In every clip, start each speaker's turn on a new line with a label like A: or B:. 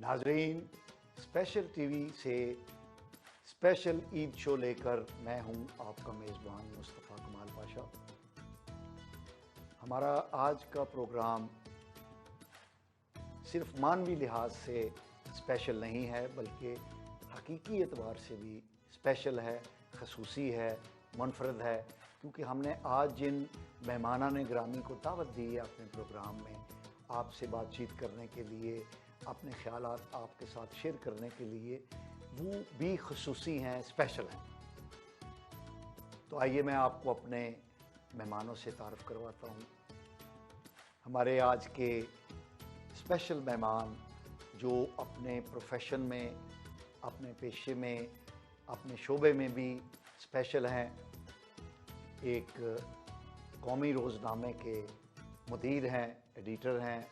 A: नाजरीन, special TV से special Eid show लेकर मैं हूं आपका मेज़बान मुस्तफ़ा कमाल पाशा। हमारा आज का प्रोग्राम सिर्फ मानवी लिहाज से स्पेशल नहीं है, बल्कि हकीकी एतबार से भी स्पेशल है, खसूसी है, मुनफरद है, क्योंकि हमने आज जिन मेहमानान ग्रामी को दावत दी है अपने प्रोग्राम में आपसे बातचीत करने के लिए, अपने ख़यालात आपके साथ शेयर करने के लिए, वो भी खसूसी हैं, स्पेशल हैं। तो आइए मैं आपको अपने मेहमानों से तारुफ़ करवाता हूँ। हमारे आज के स्पेशल मेहमान जो अपने प्रोफेशन में, अपने पेशे में, अपने शोबे में भी स्पेशल हैं। एक कौमी रोज़नामे के मुदीर हैं, एडिटर हैं,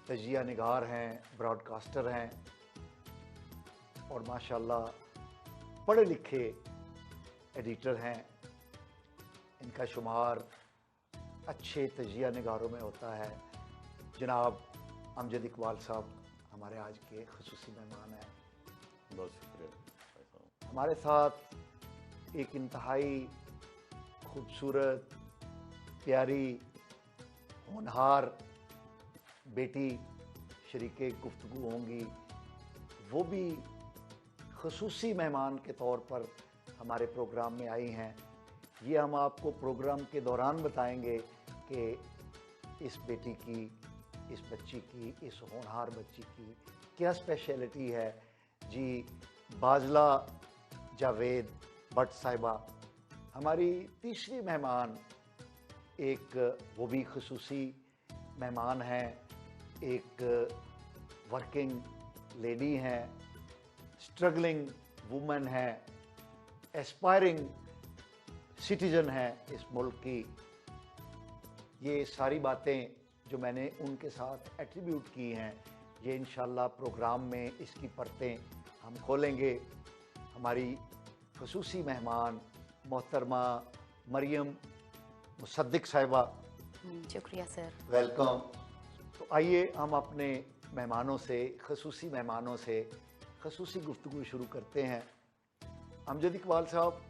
A: तजिया निगार हैं, ब्रॉडकास्टर हैं और माशाल्लाह पढ़े लिखे एडिटर हैं। इनका शुमार अच्छे तजिया निगारों में होता है। जनाब अमजद इकबाल साहब हमारे आज के ख़ुसूसी मेहमान हैं।
B: बहुत शुक्रिया।
A: हमारे साथ एक इंतहाई खूबसूरत, प्यारी, होनहार बेटी शरीके गुफ्तगू होंगी। वो भी ख़ुसूसी मेहमान के तौर पर हमारे प्रोग्राम में आई हैं। ये हम आपको प्रोग्राम के दौरान बताएंगे कि इस बेटी की, इस बच्ची की, इस होनहार बच्ची की क्या स्पेशलिटी है। जी बाजला जावेद भट्ट साहिबा हमारी तीसरी मेहमान, एक वो भी ख़ुसूसी मेहमान हैं, एक वर्किंग लेडी हैं, स्ट्रगलिंग वुमेन हैं, एस्पायरिंग सिटीज़न हैं इस मुल्क की। ये सारी बातें जो मैंने उनके साथ एट्रीब्यूट की हैं, ये इंशाल्लाह प्रोग्राम में इसकी परतें हम खोलेंगे। हमारी ख़ुसूसी मेहमान मोहतरमा मरियम मुसद्दिक साहिबा,
C: शुक्रिया सर,
A: वेलकम। तो आइए हम अपने मेहमानों से, ख़ुसूसी मेहमानों से ख़ुसूसी गुफ्तगू शुरू करते हैं। अमजद इकबाल साहब,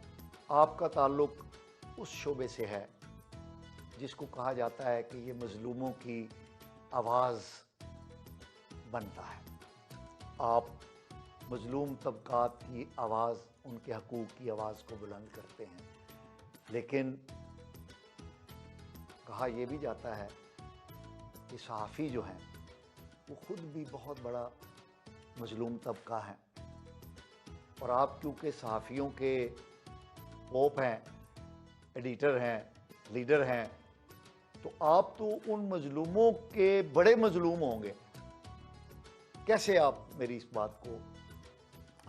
A: आपका ताल्लुक़ उस शोबे से है जिसको कहा जाता है कि ये मज़लूमों की आवाज़ बनता है। आप मज़लूम तबक़ात की आवाज़, उनके हकूक़ की आवाज़ को बुलंद करते हैं, लेकिन कहा यह भी जाता है कि सहाफ़ी जो हैं वो ख़ुद भी बहुत बड़ा मज़लूम तबका है। और आप क्योंकि सहाफ़ियों के पोप हैं, एडिटर हैं, लीडर हैं, तो आप तो उन मज़लूमों के बड़े मज़लूम होंगे। कैसे आप मेरी इस बात को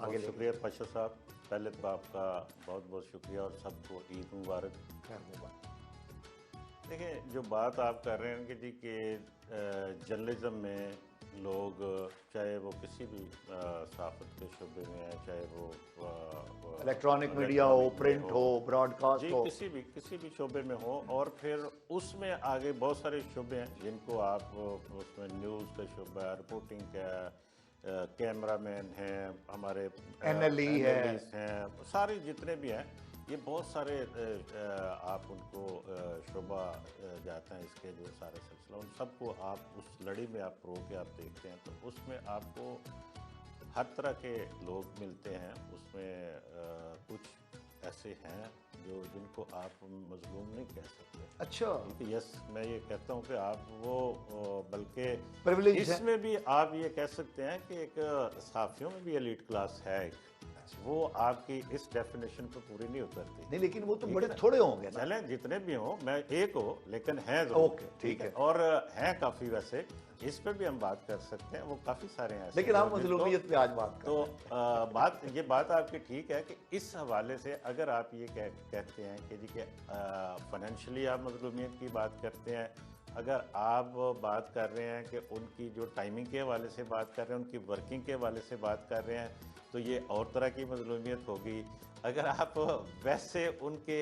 A: आगे ले?
B: शुक्रिया पाशा साहब, पहले तो आपका बहुत बहुत शुक्रिया और सबको ईद मुबारक।
A: खैर मुबारक।
B: देखिए, जो बात आप कर रहे हैं कि जी कि जर्नलिज्म में लोग, चाहे वो किसी भी सहाफ़त के शोबे में है, चाहे वो
A: इलेक्ट्रॉनिक मीडिया हो, प्रिंट हो, ब्रॉडकास्ट हो,
B: किसी भी शोबे में हो, और फिर उसमें आगे बहुत सारे शोबे हैं जिनको आप उसमें न्यूज़ का शोबा, रिपोर्टिंग का, कैमरामैन हैं, हमारे एनालिस्ट हैं, सारे जितने भी हैं, ये बहुत सारे आप उनको शोबा जाते हैं इसके जो सारे सिलसिला, उन सबको आप उस लड़ी में आप रो के आप देखते हैं तो उसमें आपको हर तरह के लोग मिलते हैं। उसमें कुछ ऐसे हैं जिनको आप मजलूम नहीं कह सकते।
A: अच्छा,
B: यस, मैं ये कहता हूँ कि आप वो, बल्कि
A: प्रिविलेज
B: इसमें भी आप ये कह सकते हैं कि एक सहाफ़ियों में भी एलीट क्लास है। वो आपकी इस डेफिनेशन पर पूरी नहीं उतरती।
A: नहीं, लेकिन वो तो बड़े थोड़े होंगे ना।
B: चलें, जितने भी हों, मैं एक हो, लेकिन हैं जो।
A: ओके, ठीक है।
B: और हैं काफ़ी, वैसे इस पर भी हम बात कर सकते हैं, वो काफ़ी सारे हैं।
A: लेकिन हम मज़लूमियत पे आज बात कर रहे हैं।
B: ये बात आपकी ठीक है कि इस हवाले से अगर आप ये कहते हैं कि जी कि फाइनेंशियली आप मज़लूमियत की बात करते हैं, अगर आप बात कर रहे हैं कि उनकी जो टाइमिंग के हवाले से बात कर रहे हैं, उनकी वर्किंग के हवाले से बात कर रहे हैं, तो ये और तरह की मज़लूमियत होगी। अगर आप वैसे उनके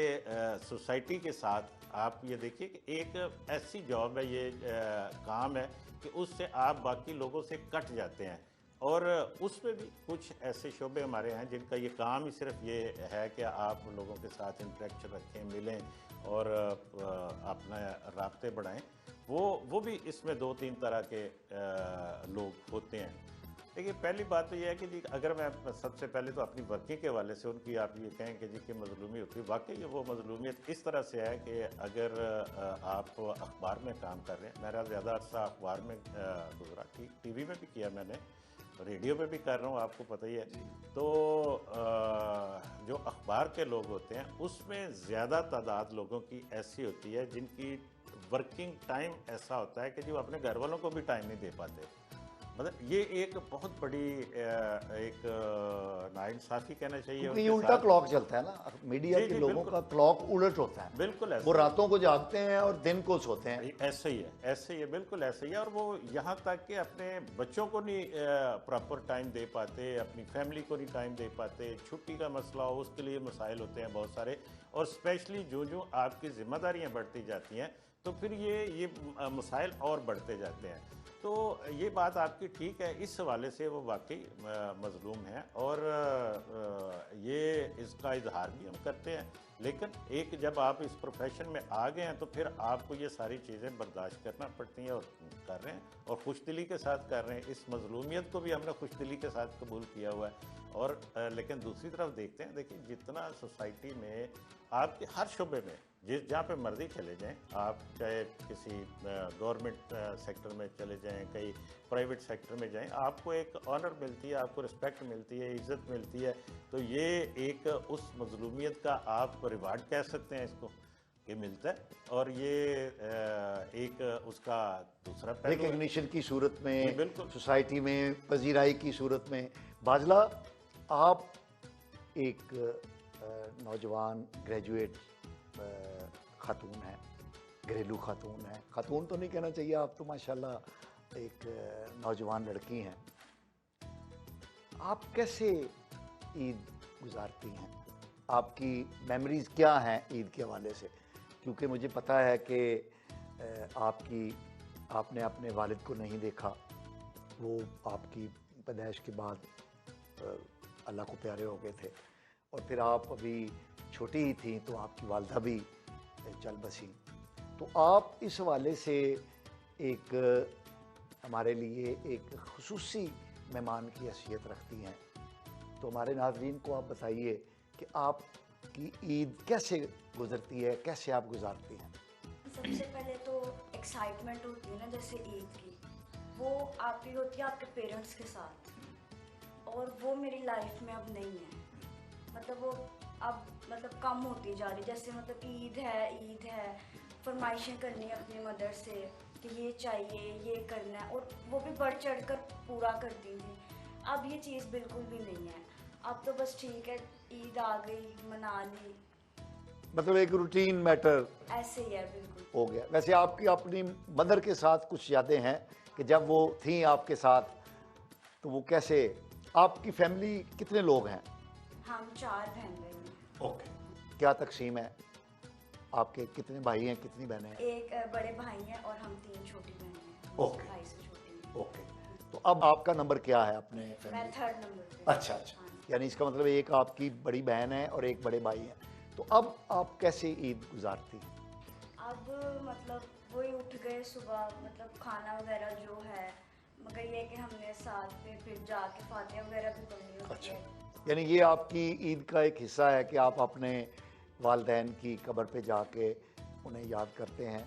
B: सोसाइटी के साथ आप ये देखिए कि एक ऐसी जॉब है ये, काम है कि उससे आप बाकी लोगों से कट जाते हैं। और उसमें भी कुछ ऐसे शोबे हमारे हैं जिनका ये काम ही सिर्फ ये है कि आप लोगों के साथ इंटरेक्शन रखें, मिलें और अपना राब्ते बढ़ाएं। वो भी इसमें 2-3 तरह के लोग होते हैं। देखिए, पहली बात तो ये है कि जी, अगर मैं सबसे पहले तो अपनी वर्किंग के हवाले से उनकी आप ये कहें कि जी कि मजलूमी होती है, वाकई वो मजलूमियत इस तरह से है कि अगर आप अखबार में काम कर रहे हैं, मेरा ज़्यादा अर्सा अखबार में गुजरा, टीवी में भी किया मैंने, रेडियो पे भी कर रहा हूँ, आपको पता ही है। तो जो अखबार के लोग होते हैं उसमें ज़्यादा तादाद लोगों की ऐसी होती है जिनकी वर्किंग टाइम ऐसा होता है कि जो अपने घर वालों को भी टाइम नहीं दे पाते। मतलब ये एक बहुत बड़ी एक नाइंसाफ़ी कहना चाहिए
A: क्योंकि
B: उनके
A: ये उल्टा
B: साथ।
A: क्लॉक चलता है ना, मीडिया
B: जी,
A: के
B: जी,
A: लोगों
B: बिल्कुल।
A: का क्लॉक उलट होता है।
B: बिल्कुल ऐसा
A: वो
B: ही है।
A: रातों को जागते हैं और दिन को सोते हैं।
B: ऐसे ही है, ऐसे ही है, बिल्कुल ऐसे ही है। और वो यहाँ तक कि अपने बच्चों को नहीं प्रॉपर टाइम दे पाते, अपनी फैमिली को नहीं टाइम दे पाते, छुट्टी का मसला हो उसके लिए मसाइल होते हैं बहुत सारे। और स्पेशली जो जो आपकी जिम्मेदारियाँ बढ़ती जाती हैं तो फिर ये मसाइल और बढ़ते जाते हैं। तो ये बात आपकी ठीक है, इस हवाले से वो वाकई मज़लूम है। और ये इसका इजहार भी हम करते हैं। लेकिन एक जब आप इस प्रोफेशन में आ गए हैं तो फिर आपको ये सारी चीज़ें बर्दाश्त करना पड़ती हैं और कर रहे हैं, और खुशदिली के साथ कर रहे हैं। इस मजलूमियत को भी हमने खुशदिली के साथ कबूल किया हुआ है। और लेकिन दूसरी तरफ देखते हैं, देखिए जितना सोसाइटी में आपके हर शुबे में जिस जहाँ पे मर्जी चले जाएं, आप चाहे किसी गवर्नमेंट सेक्टर में चले जाएं, कहीं प्राइवेट सेक्टर में जाएं, आपको एक ऑनर मिलती है, आपको रिस्पेक्ट मिलती है, इज़्ज़त मिलती है। तो ये एक उस मजलूमियत का आप रिवार्ड कह सकते हैं इसको, ये मिलता है। और ये एक उसका दूसरा पहलू है।
A: रिकग्निशन की सूरत
B: जी,
A: में,
B: बिल्कुल।
A: सोसाइटी में पजीराई की सूरत में। बाजला, आप एक नौजवान ग्रेजुएट खातून है, घरेलू खातून है, खातून तो नहीं कहना चाहिए, आप तो माशाल्लाह एक नौजवान लड़की हैं। आप कैसे ईद गुजारती हैं? आपकी मेमोरीज़ क्या हैं ईद के हवाले से? क्योंकि मुझे पता है कि आपने अपने वालिद को नहीं देखा, वो आपकी पैदाइश के बाद अल्लाह को प्यारे हो गए थे, और फिर आप अभी छोटी ही थी तो आपकी वालदा भी चल बसी। तो आप इस हवाले से एक हमारे लिए एक खुसूसी मेहमान की हैसियत रखती हैं। तो हमारे नाज़रीन को आप बताइए कि आपकी ईद कैसे गुजरती है, कैसे आप गुजारती हैं?
D: सबसे पहले तो एक्साइटमेंट होती है ना, जैसे ईद की, वो आपकी होती है आपके पेरेंट्स के साथ, और वो मेरी लाइफ में अब नहीं है। मतलब वो अब कम होती जा रही। जैसे ईद है, फरमाइशें करनी है अपनी मदर से कि ये चाहिए, ये करना है, और वो भी बढ़ चढ़ कर पूरा करती थी। अब ये चीज़ बिल्कुल भी नहीं है। अब तो बस ठीक है, ईद आ गई, मना ली,
A: मतलब एक रूटीन मैटर
D: ऐसे ही है बिल्कुल।
A: हो गया। वैसे आपकी अपनी मदर के साथ कुछ यादें हैं कि जब वो थी आपके साथ, तो वो कैसे? आपकी फैमिली कितने लोग हैं?
D: हम 4 बहन भाई हैं।
A: ओके। क्या तकसीम है? आपके कितने भाई हैं, कितनी बहनें हैं?
D: एक बड़े भाई हैं और हम 3 छोटी बहनें हैं।
A: ओके।
D: भाई से छोटी हैं।
A: ओके। तो अब आपका नंबर क्या है अपने
D: मैं
A: फैमिली?
D: 3rd नंबर पे।
A: अच्छा अच्छा,
D: हाँ।
A: यानी इसका मतलब एक आपकी बड़ी बहन है और एक बड़े भाई हैं। तो अब आप कैसे ईद गुजारती हैं?
D: अब वही उठ गए सुबह, खाना वगैरह जो है, मगर ये कि हमने साथ में फिर जाके फातिहा वगैरह भी पढ़नी होती
A: अच्छा,
D: है।
A: यानी ये आपकी ईद का एक हिस्सा है कि आप अपने वालदैन की कब्र पे जाके उन्हें याद करते हैं।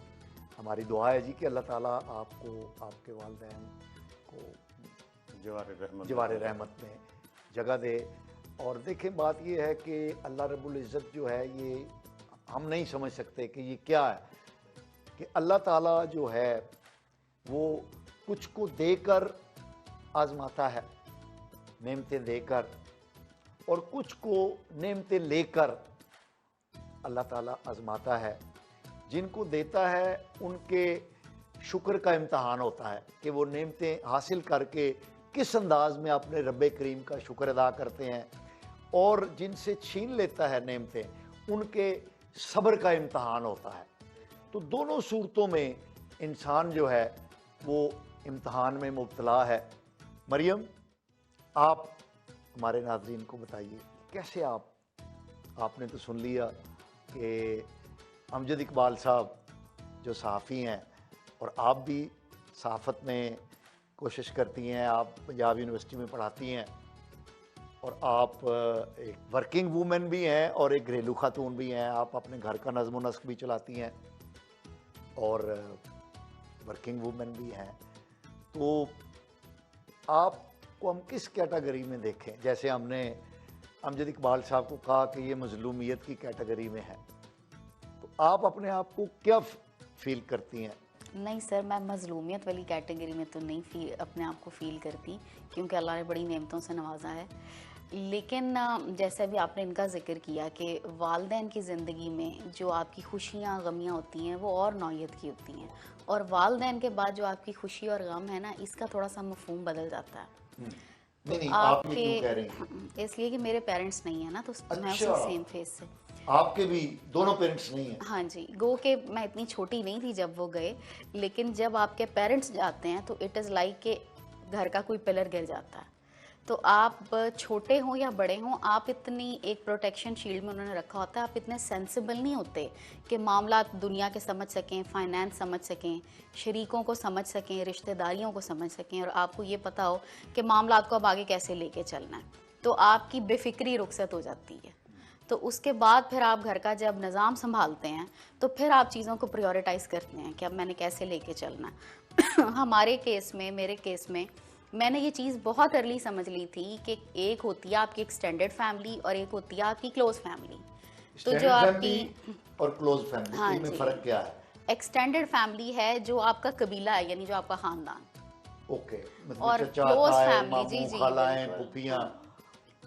A: हमारी दुआ है जी कि अल्लाह ताला आपको, आपके वालदैन को जवार रहमत में जगह दे। और देखें, बात ये है कि अल्लाह रब्बुल इज़्ज़त जो है, ये हम नहीं समझ सकते कि ये क्या है, कि अल्लाह ताला जो है वो कुछ को देकर आजमाता है, नेमतें देकर, और कुछ को नेमतें लेकर अल्लाह ताला आजमाता है। जिनको देता है उनके शुक्र का इम्तहान होता है कि वो नेमतें हासिल करके किस अंदाज में अपने रब्बे करीम का शुक्र अदा करते हैं, और जिनसे छीन लेता है नेमतें, उनके सब्र का इम्तहान होता है। तो दोनों सूरतों में इंसान जो है वो इम्तहान में मुब्तला है। मरियम, आप हमारे नाज़रीन को बताइए कैसे आपने तो सुन लिया कि अमजद इकबाल साहब जो सहाफ़ी हैं और आप भी सहाफ़त में कोशिश करती हैं, आप पंजाब यूनिवर्सिटी में पढ़ाती हैं और आप एक वर्किंग वूमेन भी हैं और एक घरेलू खातून भी हैं। आप अपने घर का नज़्म व नस्क भी चलाती हैं और वर्किंग वूमेन भी हैं। तो आपको हम किस कैटेगरी में देखें? जैसे हमने अमजद इकबाल साहब को कहा कि ये मज़लूमियत की कैटेगरी में है, तो आप अपने आप को क्या फील करती हैं?
C: नहीं सर, मैं मज़लूमियत वाली कैटेगरी में तो नहीं अपने आप को फ़ील करती, क्योंकि अल्लाह ने बड़ी नेमतों से नवाजा है। लेकिन जैसे भी आपने इनका ज़िक्र किया कि वालिदैन की ज़िंदगी में जो आपकी खुशियाँ गमियाँ होती हैं वो और नौयत की होती हैं, और वालिदैन के बाद जो आपकी खुशी और गम है ना, इसका थोड़ा सा मफ़हूम बदल जाता है।
A: नहीं, आप ये क्यों कह रही हैं?
C: इसलिए कि मेरे पेरेंट्स नहीं है ना, तो मैं
A: अच्छा।
C: उसी सेम फेस से।
A: आपके भी दोनों पेरेंट्स नहीं हैं?
C: हाँ जी, गो के मैं इतनी छोटी नहीं थी जब वो गए, लेकिन जब आपके पेरेंट्स जाते हैं तो इट इज़ लाइक के घर का कोई पिलर गिर जाता है। तो आप छोटे हों या बड़े हों, आप इतनी एक प्रोटेक्शन शील्ड में उन्होंने रखा होता है, आप इतने सेंसिबल नहीं होते कि मामला दुनिया के समझ सकें, फाइनेंस समझ सकें, शरीकों को समझ सकें, रिश्तेदारियों को समझ सकें, और आपको ये पता हो कि मामला को अब आगे कैसे लेके चलना है। तो आपकी बेफिक्री रुखसत हो जाती है। तो उसके बाद फिर आप घर का जब निज़ाम संभालते हैं तो फिर आप चीज़ों को प्रायोरिटाइज़ करते हैं कि अब मैंने कैसे लेके चलना है। हमारे केस में, मेरे केस में, मैंने ये चीज़ बहुत अर्ली समझ ली थी कि एक होती है आपकी एक्सटेंडेड फैमिली और एक होती है आपकी क्लोज फैमिली। तो जो आपकी
A: और क्लोज फैमिली,
C: हाँ
A: इनमें
C: जी,
A: फ़र्क क्या है?
C: एक्सटेंडेड फैमिली है जो आपका कबीला है, यानी जो आपका ख़ानदान,
A: ओके, मतलब
C: और
A: चचा,
C: क्लोज
A: ताए,
C: फैमिली,
A: मामू,
C: जी जी
A: खालाएं,
C: बिल्कुल,
A: फूफियाँ,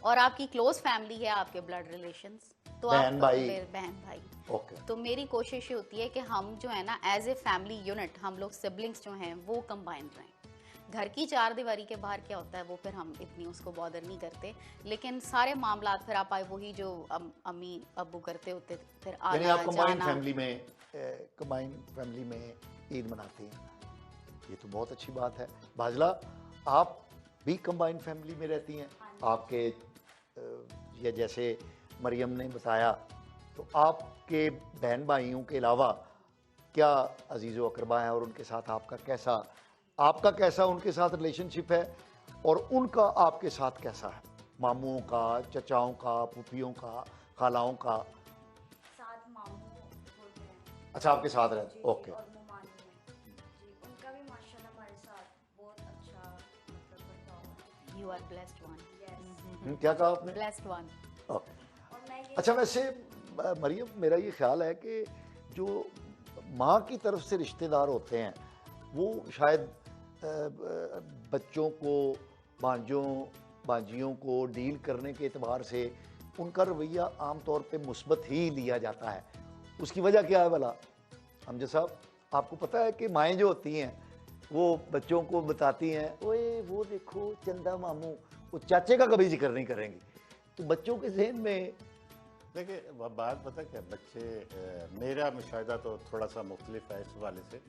C: और आपकी क्लोज फैमिली है आपके ब्लड रिलेशंस, तो
A: बहन
C: आप
A: भाई।
C: बहन भाई।
A: ओके।
C: तो मेरी कोशिश ये होती है कि हम जो है ना, एज ए फैमिली यूनिट, हम लोग सिबलिंग्स जो हैं वो कंबाइन रहें। घर की चार दीवारी के बाहर क्या होता है वो फिर हम इतनी उसको बॉदर नहीं करते, लेकिन सारे मामलात फिर आप आए वही जो अम्मी अब्बू करते होते, फिर
A: यानी
C: आना
A: आप कंबाइंड
C: जाना।
A: फैमिली में ईद मनाती हैं, ये तो बहुत अच्छी बात है। बाजला, आप भी कंबाइंड फैमिली में रहती हैं? आपके या जैसे मरियम ने बताया, तो आपके बहन भाइयों के अलावा क्या अजीज़ व अकरबा हैं और उनके साथ आपका कैसा उनके साथ रिलेशनशिप है और उनका आपके साथ कैसा है? मामुओं का, चचाओं का, फूफियों का, खालाओं का?
D: साथ मामू होते हैं।
A: अच्छा, आपके साथ रहते,
D: जी,
A: ओके।
D: और मुमानी में जी, उनका भी माशाल्लाह हमारे साथ बहुत अच्छा मतलब बर्ताव है।
C: You are blessed one.
D: Yes.
A: क्या कहा आपने?
C: Blessed one.
A: ओके।
D: और मैं ये
A: अच्छा, वैसे मरियम, मेरा ये ख्याल है कि जो माँ की तरफ से रिश्तेदार होते हैं वो शायद बच्चों को, बांजियों को डील करने के एतबार से उनका रवैया आम तौर पे मुस्बत ही लिया जाता है। उसकी वजह क्या है भला? अमजद साहब, आपको पता है कि माएँ जो होती हैं वो बच्चों को बताती हैं, ओए वो देखो चंदा मामू, वो चाचे का कभी जिक्र नहीं करेंगी। तो बच्चों के जहन में,
B: देखिए बात पता क्या, बच्चे, मेरा मुशाहिदा तो थोड़ा सा मुख्तलिफ है इस हवाले से।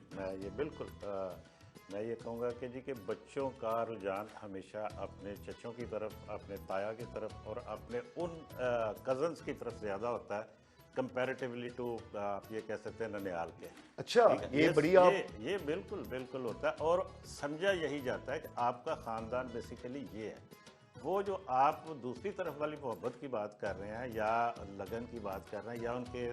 B: मैं ये कहूँगा कि जी कि बच्चों का रुझान हमेशा अपने चचों की तरफ, अपने ताया की तरफ और अपने उन कज़न्स की तरफ ज़्यादा होता है कंपैरेटिवली टू, आप ये कह सकते हैं, ननिहाल के।
A: अच्छा, ये बढ़िया।
B: ये बिल्कुल होता है, और समझा यही जाता है कि आपका ख़ानदान बेसिकली ये है। वो जो आप दूसरी तरफ वाली मोहब्बत की बात कर रहे हैं या लगन की बात कर रहे हैं या उनके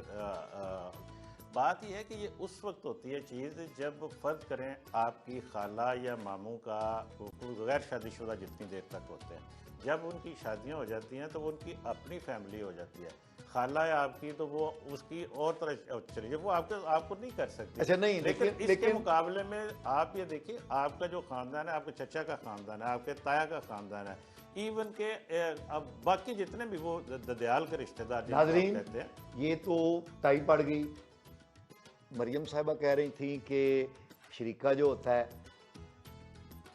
B: बात यह है कि ये उस वक्त होती है चीज़ जब फ़र्ज़ करें आपकी खाला या मामू का गैर शादीशुदा जितनी देर तक होते हैं, जब उनकी शादियां हो जाती हैं तो वो उनकी अपनी फैमिली हो जाती है। खाला है आपकी तो वो उसकी और तरह चलिए, वो आपको नहीं कर सकती।
A: अच्छा, नहीं,
B: लेकिन इसके
A: लेकिन
B: मुकाबले में आप ये देखिए, आपका जो ख़ानदान है, आपके चचा का ख़ानदान है, आपके ताया का ख़ानदान है, इवन के अब बाकी जितने भी वो ददयाल के रिश्तेदार
A: नाज़रीन,
B: कहते हैं,
A: ये तो टाई पड़ गई। मरियम साहिबा कह रही थी कि शरीका जो होता है,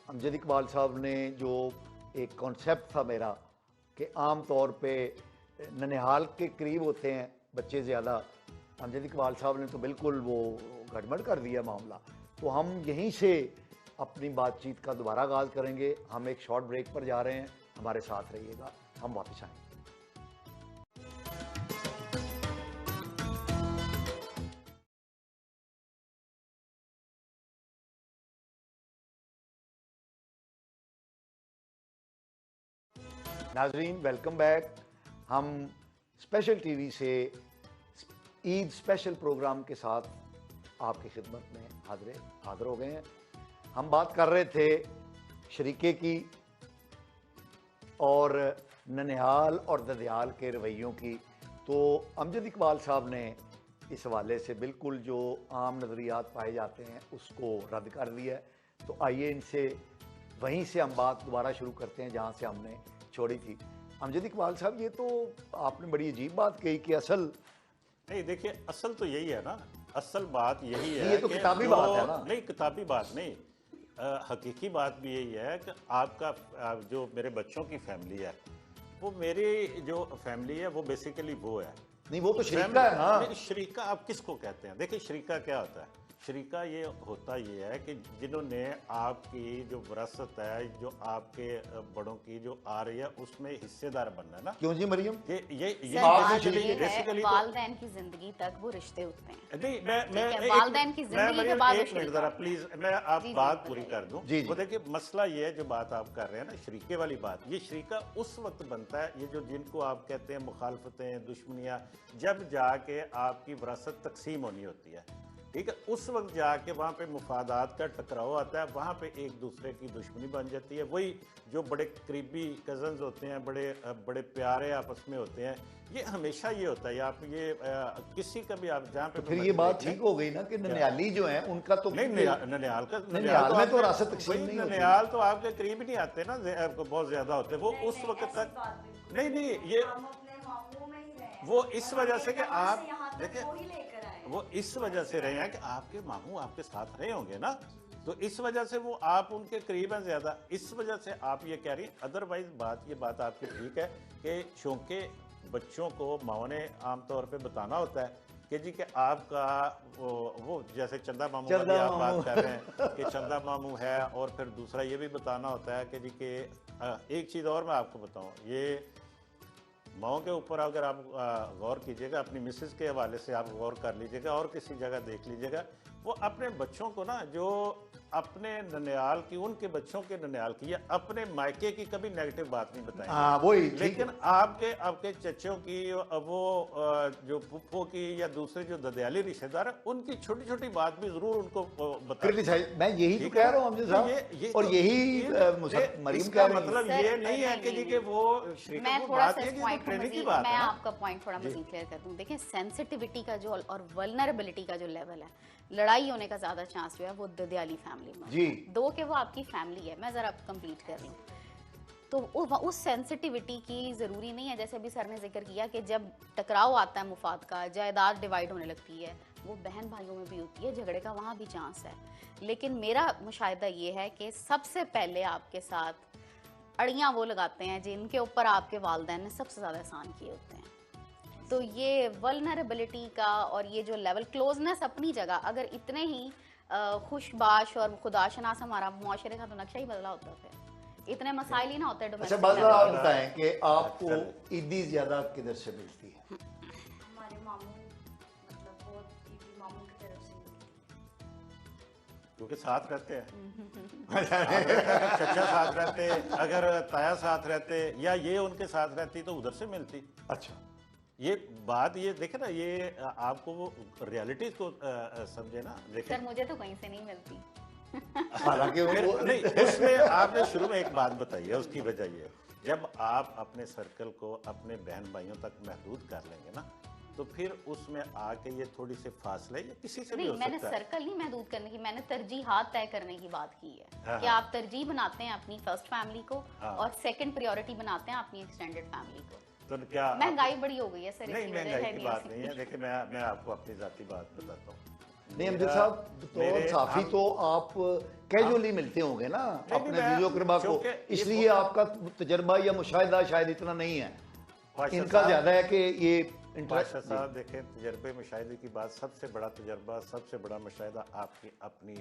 A: अमजद इकबाल साहब ने जो एक कॉन्सेप्ट था मेरा कि आम तौर पे ननिहाल के करीब होते हैं बच्चे ज़्यादा, अमजद इकबाल साहब ने तो बिल्कुल वो गड़बड़ कर दिया मामला। तो हम यहीं से अपनी बातचीत का दोबारा आगाज़ करेंगे। हम एक शॉर्ट ब्रेक पर जा रहे हैं, हमारे साथ रहिएगा, हम वापस आएंगे। नाजरीन, वेलकम बैक। हम स्पेशल टीवी से ईद स्पेशल प्रोग्राम के साथ आपकी खिदमत में हाजिर हो गए हैं। हम बात कर रहे थे शरीके की और ननिहाल और ददयाल के रवैयों की। तो अमजद इकबाल साहब ने इस हवाले से बिल्कुल जो आम नज़रियात पाए जाते हैं उसको रद्द कर दिया है। तो आइए इनसे वहीं से हम बात दोबारा शुरू करते हैं जहाँ से हमने छोड़ी थी। अमजद इकबाल साहब, ये तो आपने बड़ी अजीब बात कही कि असल
B: नहीं, देखिए असल तो यही है ना, असल बात यही है।
A: ये तो
B: कि
A: किताबी बात है ना।
B: नहीं, किताबी बात नहीं, हकीकी बात भी यही है कि आपका जो मेरे बच्चों की फैमिली है, वो मेरी जो फैमिली है वो बेसिकली वो है।
A: नहीं, वो तो शरीका है ना।
B: नहीं, शरीका आप किसको कहते हैं? देखिए शरीका क्या होता है। शरीका ये होता ये है कि जिन्होंने आपकी जो विरासत है, जो आपके बड़ों की जो आ रही है, उसमें हिस्सेदार बनना है ना।
A: क्यों जी मरियम?
B: ये
C: सर, बात ये है,
B: बेसिकली
C: वालिदैन की जिंदगी तक वो रिश्ते होते हैं।
B: नहीं,
C: वालिदैन की जिंदगी के बाद
B: एक मिनट जरा प्लीज, मैं आप
C: जी,
B: बात पूरी कर दूं।
A: जी, जी।
B: वो देखिए मसला ये है, जो बात आप कर रहे हैं ना शरीके वाली बात, ये शरीका उस वक्त बनता है, ये जो जिनको आप कहते हैं मुखालफतें, दुश्मनियां, जब जाके आपकी विरासत तकसीम होनी होती है, ठीक है, उस वक्त जाके वहाँ पे मुफादात का टकराव आता है, वहाँ पे एक दूसरे की दुश्मनी बन जाती है। वही जो बड़े करीबी कजन्स होते हैं, बड़े प्यारे आपस में होते हैं, ये हमेशा ये होता है। आप ये किसी का भी आप जहाँ पे
A: तो फिर ये बात ठीक हो गई ना कि ननियाली जो है उनका तो
B: नहीं, ननियाल का
A: ननियाल में तो विरासत तकसीम नहीं होती।
B: ननियाल तो आपके करीब ही नहीं आते ना, बहुत ज्यादा होते वो उस वक्त तक। नहीं, ये
D: हम अपने मामू में ही रहे,
B: वो इस वजह से कि
D: यहाँ
B: आप
D: से यहाँ तक
B: देखिए,
D: वो ही लेकर आए।
B: वो इस वजह से रहे हैं कि आपके मामू आपके साथ रहे होंगे ना, तो इस वजह से वो आप उनके करीब हैं ज्यादा, इस वजह से आप ये कह रही हैं। अदरवाइज ये बात आपकी ठीक है कि चूंकि बच्चों को माओ ने आमतौर पे बताना होता है कि जी कि आपका वो जैसे चंदा मामू वाली आप बात कर रहे हैं कि चंदा मामू है, और फिर दूसरा ये भी बताना होता है कि जी कि एक चीज़ और मैं आपको बताऊं, ये माओ के ऊपर अगर आप गौर कीजिएगा, अपनी मिसेस के हवाले से आप गौर कर लीजिएगा और किसी जगह देख लीजिएगा, वो अपने बच्चों को ना, जो अपने ननियाल की, उनके बच्चों के ननियाल की या अपने मायके की कभी नेगेटिव बात नहीं बताएंगे।
A: हाँ, वही ठीक।
B: लेकिन आपके चचों की, वो जो फुफ्फो की या दूसरे जो ददयाली रिश्तेदार है, उनकी छोटी छोटी बात भी जरूर उनको बताएं।
A: मैं यही तो कह रहा हूँ अमजद साहब, और यही मरियम का
B: मतलब ये नहीं है कि जी कि वो
C: मैं थोड़ा सा इस पॉइंट को मजीद, मैं आपका पॉइंट थोड़ा मजीद क्लियर कर दूं। देखिए सेंसिटिविटी का जो और वल्नरेबिलिटी का जो लेवल है, लड़ाई होने का ज्यादा चांस जो है वो ददयाली फैमिली में
A: जी।
C: दो के वो आपकी फैमिली है, मैं जरा कंप्लीट कर लूं तो उस सेंसिटिविटी की ज़रूरी नहीं है। जैसे अभी सर ने जिक्र किया कि जब टकराव आता है मुफाद का, जायदाद डिवाइड होने लगती है, वो बहन भाइयों में भी होती है, झगड़े का वहाँ भी चांस है। लेकिन मेरा मुशाहिदा ये है कि सबसे पहले आपके साथ अड़ियाँ वो लगाते हैं जिनके ऊपर आपके वालिदैन ने सबसे ज़्यादा एहसान किए होते हैं। तो ये वल्नरेबिलिटी का और ये जो लेवल, क्लोजनेस अपनी जगह, अगर इतने ही खुशबाश और खुदाशनास हमारा मुआशरे का तो नक्शा ही बदला होता है, इतने मसाइल ही ना होते।
A: अच्छा, बात आप बताएं कि आपको ईदी ज्यादा किधर से मिलती है?
D: हमारे मामू, मतलब वो दीदी मामू की तरफ से मिलती है।
B: क्योंकि साथ रहते हैं। अगर चचा साथ रहते, अगर ताया साथ रहते, या ये उनके साथ रहती तो उधर से मिलती।
A: अच्छा,
B: ये बात, ये देखे ना, ये आपको वो रियलिटी को समझे ना। देखे
C: सर मुझे तो कहीं से नहीं मिलती।
A: हालांकि
B: नहीं, उसमें आपने शुरू में एक बात बताई है, उसकी वजह ये, जब आप अपने सर्कल को अपने बहन भाइयों तक महदूद कर लेंगे ना, तो फिर उसमें आके ये थोड़ी सी फासले या किसी से भी
C: नहीं,
B: हो
C: मैंने
B: सकता है।
C: सर्कल नहीं महदूद करने की, मैंने तरजीहात तय करने की बात की है।
B: हाँ,
C: कि
B: हाँ।
C: आप तरजीह बनाते हैं अपनी फर्स्ट फैमिली को,
B: हाँ।
C: और सेकंड प्रायोरिटी बनाते हैं अपनी एक्सटेंडेड फैमिली को।
B: तो क्या
C: महंगाई बड़ी हो गई है सर,
B: नहीं,
C: इसकी वजह
B: महंगाई
C: है
B: की बात नहीं है। देखिए मैं आपको अपनी जाती बात बताता हूँ।
A: नहीं अमजद साहब, तो साफी तो आप कैजुअली मिलते होंगे ना अपने जीजो करबा को, इसलिए आपका तजर्बा या मुशाहिदा शायद इतना नहीं है। इनका ज्यादा है कि ये
B: बादशाह साहब देखें, तजर्बे मुशाहिदे की बात, सबसे बड़ा तजर्बा, सबसे बड़ा मुशाहिदा आपकी अपनी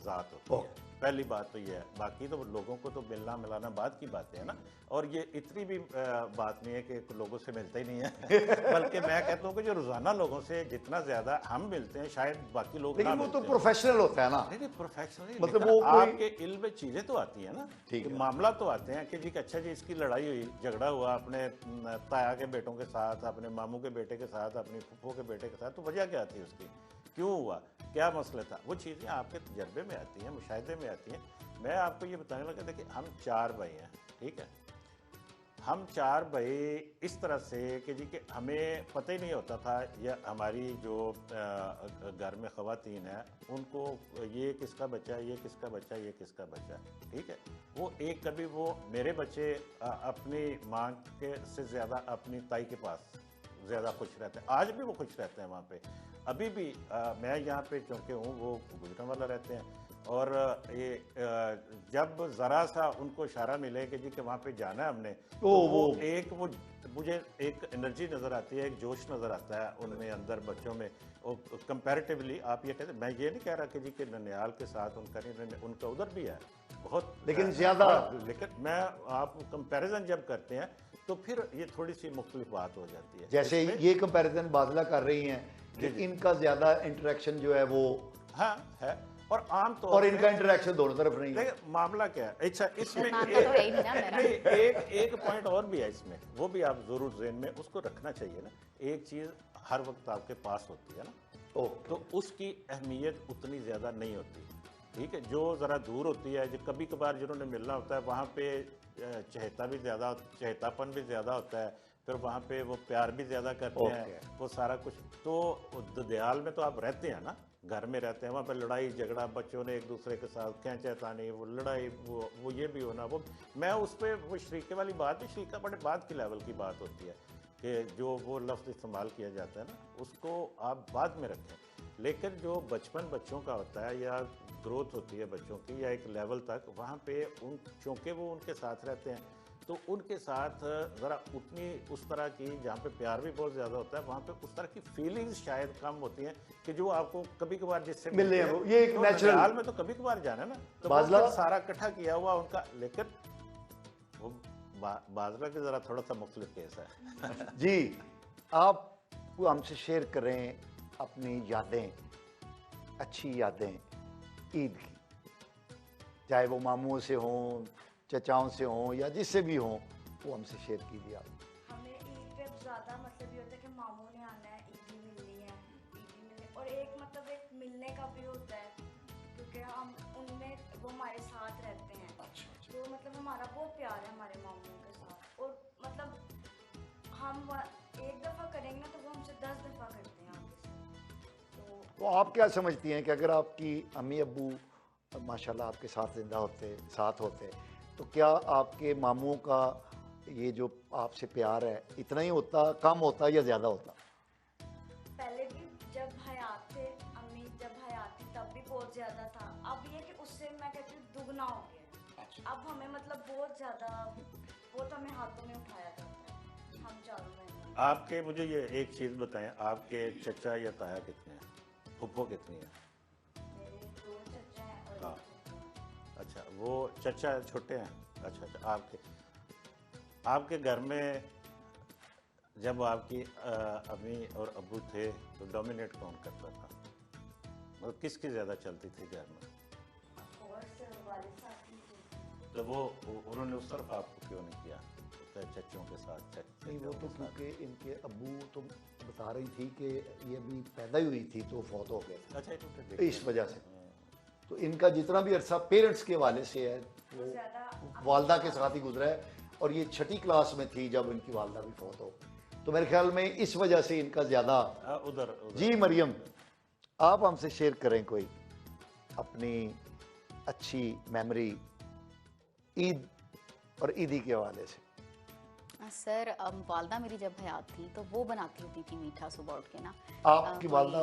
B: ज़ात होती है। पहली बात तो ये है, बाकी तो लोगों को तो मिलना मिलाना बात की बातें है ना, और ये इतनी भी बात नहीं है कि लोगों से मिलते ही नहीं है बल्कि मैं कहता हूँ कि जो रोज़ाना लोगों से जितना ज़्यादा हम मिलते हैं शायद बाकी लोग
A: लेकिन
B: ना
A: वो तो
B: मिलते हों।
A: प्रोफेशनल होता है ना।
B: नहीं प्रोफेशनल
A: मतलब
B: मतलब
A: वो कोई-
B: आपके इल्म में चीजें तो आती है ना,
A: ठीक
B: कि
A: है।
B: मामला तो आते हैं कि जी अच्छा जी इसकी लड़ाई हुई, झगड़ा हुआ अपने ताया के बेटों के साथ, अपने मामू के बेटे के साथ, अपनी फुफ्फो के बेटे के साथ, तो वजह क्या थी उसकी, क्यों हुआ, क्या मसला था, वो चीज़ें आपके तजर्बे में आती हैं, मुशाहिदे में आती हैं। मैं आपको ये बताने लगा, देखिए हम 4 भाई हैं, ठीक है, हम 4 भाई इस तरह से कि जी कि हमें पता ही नहीं होता था, या हमारी जो घर में ख़वातीन है उनको ये किसका बच्चा है, ये किसका बच्चा है, ये किसका बच्चा है, ठीक है। वो एक कभी वो मेरे बच्चे अपनी माँ के से ज़्यादा अपनी ताई के पास ज़्यादा खुश रहते हैं, आज भी वो खुश रहते हैं वहाँ पे। अभी भी मैं यहाँ पे चूँकि हूँ, वो गुजरांवाला रहते हैं, और ये जब ज़रा सा उनको इशारा मिले कि जी कि वहाँ पे जाना है हमने, तो वो मुझे एक एनर्जी नज़र आती है, एक जोश नज़र आता है उनमें अंदर बच्चों में। और कंपैरेटिवली आप ये कहते, मैं ये नहीं कह रहा कि जी कि ननिहाल के साथ उनका नहीं, उनका उधर भी है बहुत,
A: लेकिन ज़्यादा,
B: लेकिन मैं आप कंपैरिजन जब करते हैं तो फिर ये थोड़ी सी मुख्तलिफ बात हो जाती है।
A: जैसे ये कंपैरिजन बादला कर रही हैं कि इनका ज्यादा इंटरेक्शन जो है वो,
B: हाँ है, और आम तौर
A: और इनका इंटरेक्शन दोनों तरफ नहीं है।
B: देखिए मामला क्या है, अच्छा इसमें
C: मामला तो है ही नहीं ना मेरा।
B: एक पॉइंट और भी है इसमें, वो भी आप जरूर ज़हन में उसको रखना चाहिए ना। एक चीज़ हर वक्त आपके पास होती है ना, तो उसकी अहमियत उतनी ज़्यादा नहीं होती, ठीक है। जो ज़रा दूर होती है, जो कभी कभार जिन्होंने मिलना होता है, वहाँ पे चहेतापन भी ज़्यादा होता है, फिर वहाँ पे वो प्यार भी ज़्यादा करते हैं, वो सारा कुछ। तो ददयाल में तो आप रहते हैं ना, घर में रहते हैं, वहाँ पे लड़ाई झगड़ा, बच्चों ने एक दूसरे के साथ खींचातानी, वो लड़ाई, वो ये भी होना, वो मैं उस पर वो शरीके वाली बात भी, शरीका बड़े बाद की लेवल की बात होती है कि जो वो लफ्ज़ इस्तेमाल किया जाता है ना, उसको आप बाद में रखें। लेकिन जो बचपन बच्चों का होता है, या ग्रोथ होती है बच्चों की, या एक लेवल तक, वहाँ पे चूँकि वो उनके साथ रहते हैं, तो उनके साथ ज़रा उतनी उस तरह की, जहाँ पे प्यार भी बहुत ज़्यादा होता है, वहाँ पे उस तरह की फीलिंग्स शायद कम होती हैं कि जो आपको कभी कभार जिससे
A: मिलने हैं, ये एक नेचुरल
B: हाल में तो कभी कभार जाना है ना, तो
A: बादला
B: वो सारा इकट्ठा किया हुआ उनका। लेकिन वो बादला के ज़रा थोड़ा सा मुख्तलिफ केस है
A: जी। आप वो हमसे शेयर करें अपनी यादें, अच्छी यादें ईद की, चाहे वो मामुओं से हों, चचाओं से हों, या जिससे भी हों, वो हमसे शेयर कीजिए आप।
D: हमें ईद पे ज़्यादा मतलब ये होता है कि मामू ने आना है, ईदी मिलनी है, ईदी मिलनी, और एक मतलब एक मिलने का भी होता है, क्योंकि हम उनमें वो हमारे साथ रहते हैं। तो मतलब हमारा बहुत प्यार है हमारे मामू के साथ, और मतलब हम एक दफ़ा करेंगे ना, तो वो हमसे 10 दफ़ा करते हैं आगे से।
A: तो आप क्या समझती हैं कि अगर आपकी अम्मी अब्बू माशाल्लाह आपके साथ जिंदा होते, साथ होते, तो क्या आपके मामुओं का ये जो आपसे प्यार है इतना ही होता, कम होता, या ज़्यादा होता?
D: पहले भी जब हयात थे, अम्मी जब हयात थी तब भी बहुत ज़्यादा था। अब ये कि उससे मैं कहती हूँ दुगना हो गया। अब हमें मतलब बहुत ज़्यादा, बहुत हमें हाथों में उठाया जाता है, हम चारों बहनों।
B: आपके मुझे ये एक चीज़ बताएं, आपके चचा या ताया कितने हैं, फुफ्फो कितनी है?
D: मेरे 2 चचा हैं और
B: हाँ।
D: एक फूफो हैं।
B: अच्छा, वो चचा छोटे हैं? अच्छा, आपके घर में जब आपकी अम्मी और अब्बू थे, तो डोमिनेट कौन करता था, मतलब किसकी ज़्यादा चलती थी घर में?
D: और से वालिद साहब की थी।
B: तो वो उन्होंने उस तरफ आपको क्यों नहीं किया, चच्चों के साथ?
A: नहीं, वो तो क्योंकि इनके अब्बू तो बता रही थी कि ये अभी पैदा ही हुई थी तो फौत हो गए थे।
B: अच्छा, ये तो फिर
A: इस वजह से तो इनका जितना भी अरसा पेरेंट्स के वाले से है, वो वालदा के साथ ही गुजरा है, और ये 6ठी क्लास में थी जब इनकी वालदा भी फौत हो। तो मेरे ख्याल में इस वजह से इनका ज़्यादा
B: उधर।
A: जी मरियम, आप हमसे शेयर करें कोई अपनी अच्छी मेमोरी ईद और ईदी के हवाले से।
C: सर वालदा मेरी जब हयात थी तो वो बनाती होती थी मीठा सुबह उठ के ना।
A: आपकी वालदा,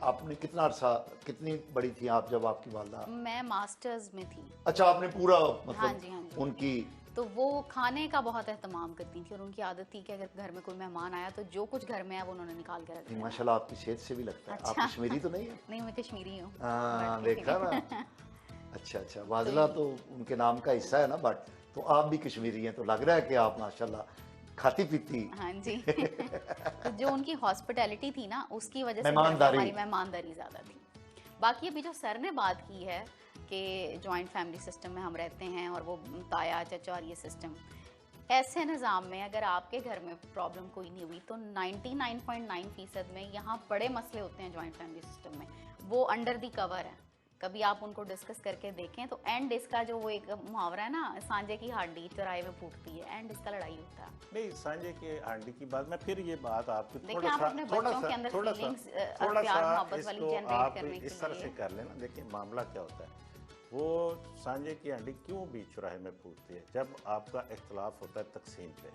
A: आपने कितना अरसा, कितनी बड़ी थी आप जब आपकी वालदा?
C: मैं मास्टर्स में थी।
A: अच्छा, आपने पूरा
C: हाँ
A: मतलब
C: जी, हाँ जी।
A: उनकी
C: तो वो खाने का बहुत एहतमाम करती थी और उनकी आदत थी कि अगर घर में कोई मेहमान आया तो जो कुछ घर में है वो उन्होंने निकाल के रख
A: नहीं,
C: दिया।
A: माशाल्लाह आपकी सेहत से भी लगता है। आप
C: अच्छा।
A: कश्मीरी तो नहीं है?
C: नहीं, मैं कश्मीरी हूँ।
A: हाँ,
C: बट
A: देखा ना। अच्छा अच्छा, वाजला तो उनके नाम का हिस्सा है ना, बट तो आप भी कश्मीरी हैं, तो लग रहा है कि आप माशाल्लाह खाती पीती।
C: हाँ जी। तो जो उनकी हॉस्पिटैलिटी थी ना, उसकी वजह से घर में
A: मेहमानदारी।
C: हमारी मेहमानदारी ज़्यादा थी। बाकी अभी जो सर ने बात की है कि जॉइंट फैमिली सिस्टम में हम रहते हैं और वो ताया चचा और ये सिस्टम, ऐसे निज़ाम में अगर आपके घर में प्रॉब्लम कोई नहीं हुई तो 99.9% में यहाँ बड़े मसले होते हैं जॉइंट फैमिली सिस्टम में, वो अंडर दी कवर है। कभी आप उनको डिस्कस करके देखें तो एंड इसका जो वो एक मुहावरा है ना, सांझे की हड्डी चौराहे में फूटती है, एंड इसका लड़ाई होता है।
B: नहीं, सांझे के हांडी की बात, मैं फिर ये बात आपको
C: देखिए, आप अपने बच्चों के अंदर feelings, प्यार मोहब्बत वाली
B: इसको
C: generate
B: आप
C: करने के
B: इस तरह से
C: लिए।
B: कर लेना। देखिए मामला क्या होता है, वो सांझे की हांडी क्यों भी चौराहे में फूटती है, जब आपका इख्तलाफ होता है तकसीम पे,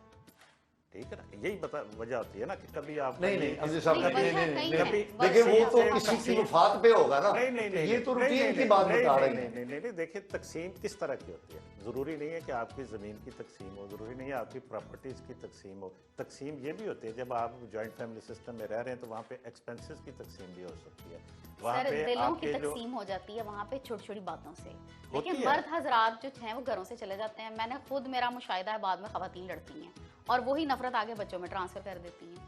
B: ठीक है ना, यही वजह होती है ना कि कभी आप
A: नहीं अब्दुल साहब,
C: नहीं,
A: नहीं
C: वजह
A: नहीं
C: कहीं
A: नहीं,
C: है,
A: देखिए
C: वजह
A: वो तो
C: है।
A: किसी की वफात पे होगा ना।
B: नहीं,
A: ये तो
B: नहीं,
A: रूटीन
B: नहीं,
A: की बात
B: नहीं,
A: बता
B: नहीं,
A: रहे हैं।
B: नहीं, देखिए तकसीम किस तरह की होती है, ज़रूरी नहीं है कि आपकी ज़मीन की तकसीम हो, ज़रूरी नहीं है आपकी प्रॉपर्टीज़ की तकसीम हो। तकसीम ये भी होती है जब आप जॉइंट फैमिली सिस्टम में रह रहे हैं तो वहाँ पे एक्सपेंसेस की तकसीम भी हो सकती है। वहाँ
C: सर,
B: पे
C: दिलों की
B: आपके जो
C: तकसीम हो जाती है वहाँ पे छोटी छोटी बातों से।
B: होती
C: लेकिन
B: है।
C: मर्द हजरात जो हैं वो घरों से चले जाते हैं। मैंने खुद, मेरा मुशाहिदा है, बाद में खवातीन लड़ती हैं और वही नफरत आगे बच्चों में ट्रांसफर कर देती हैं।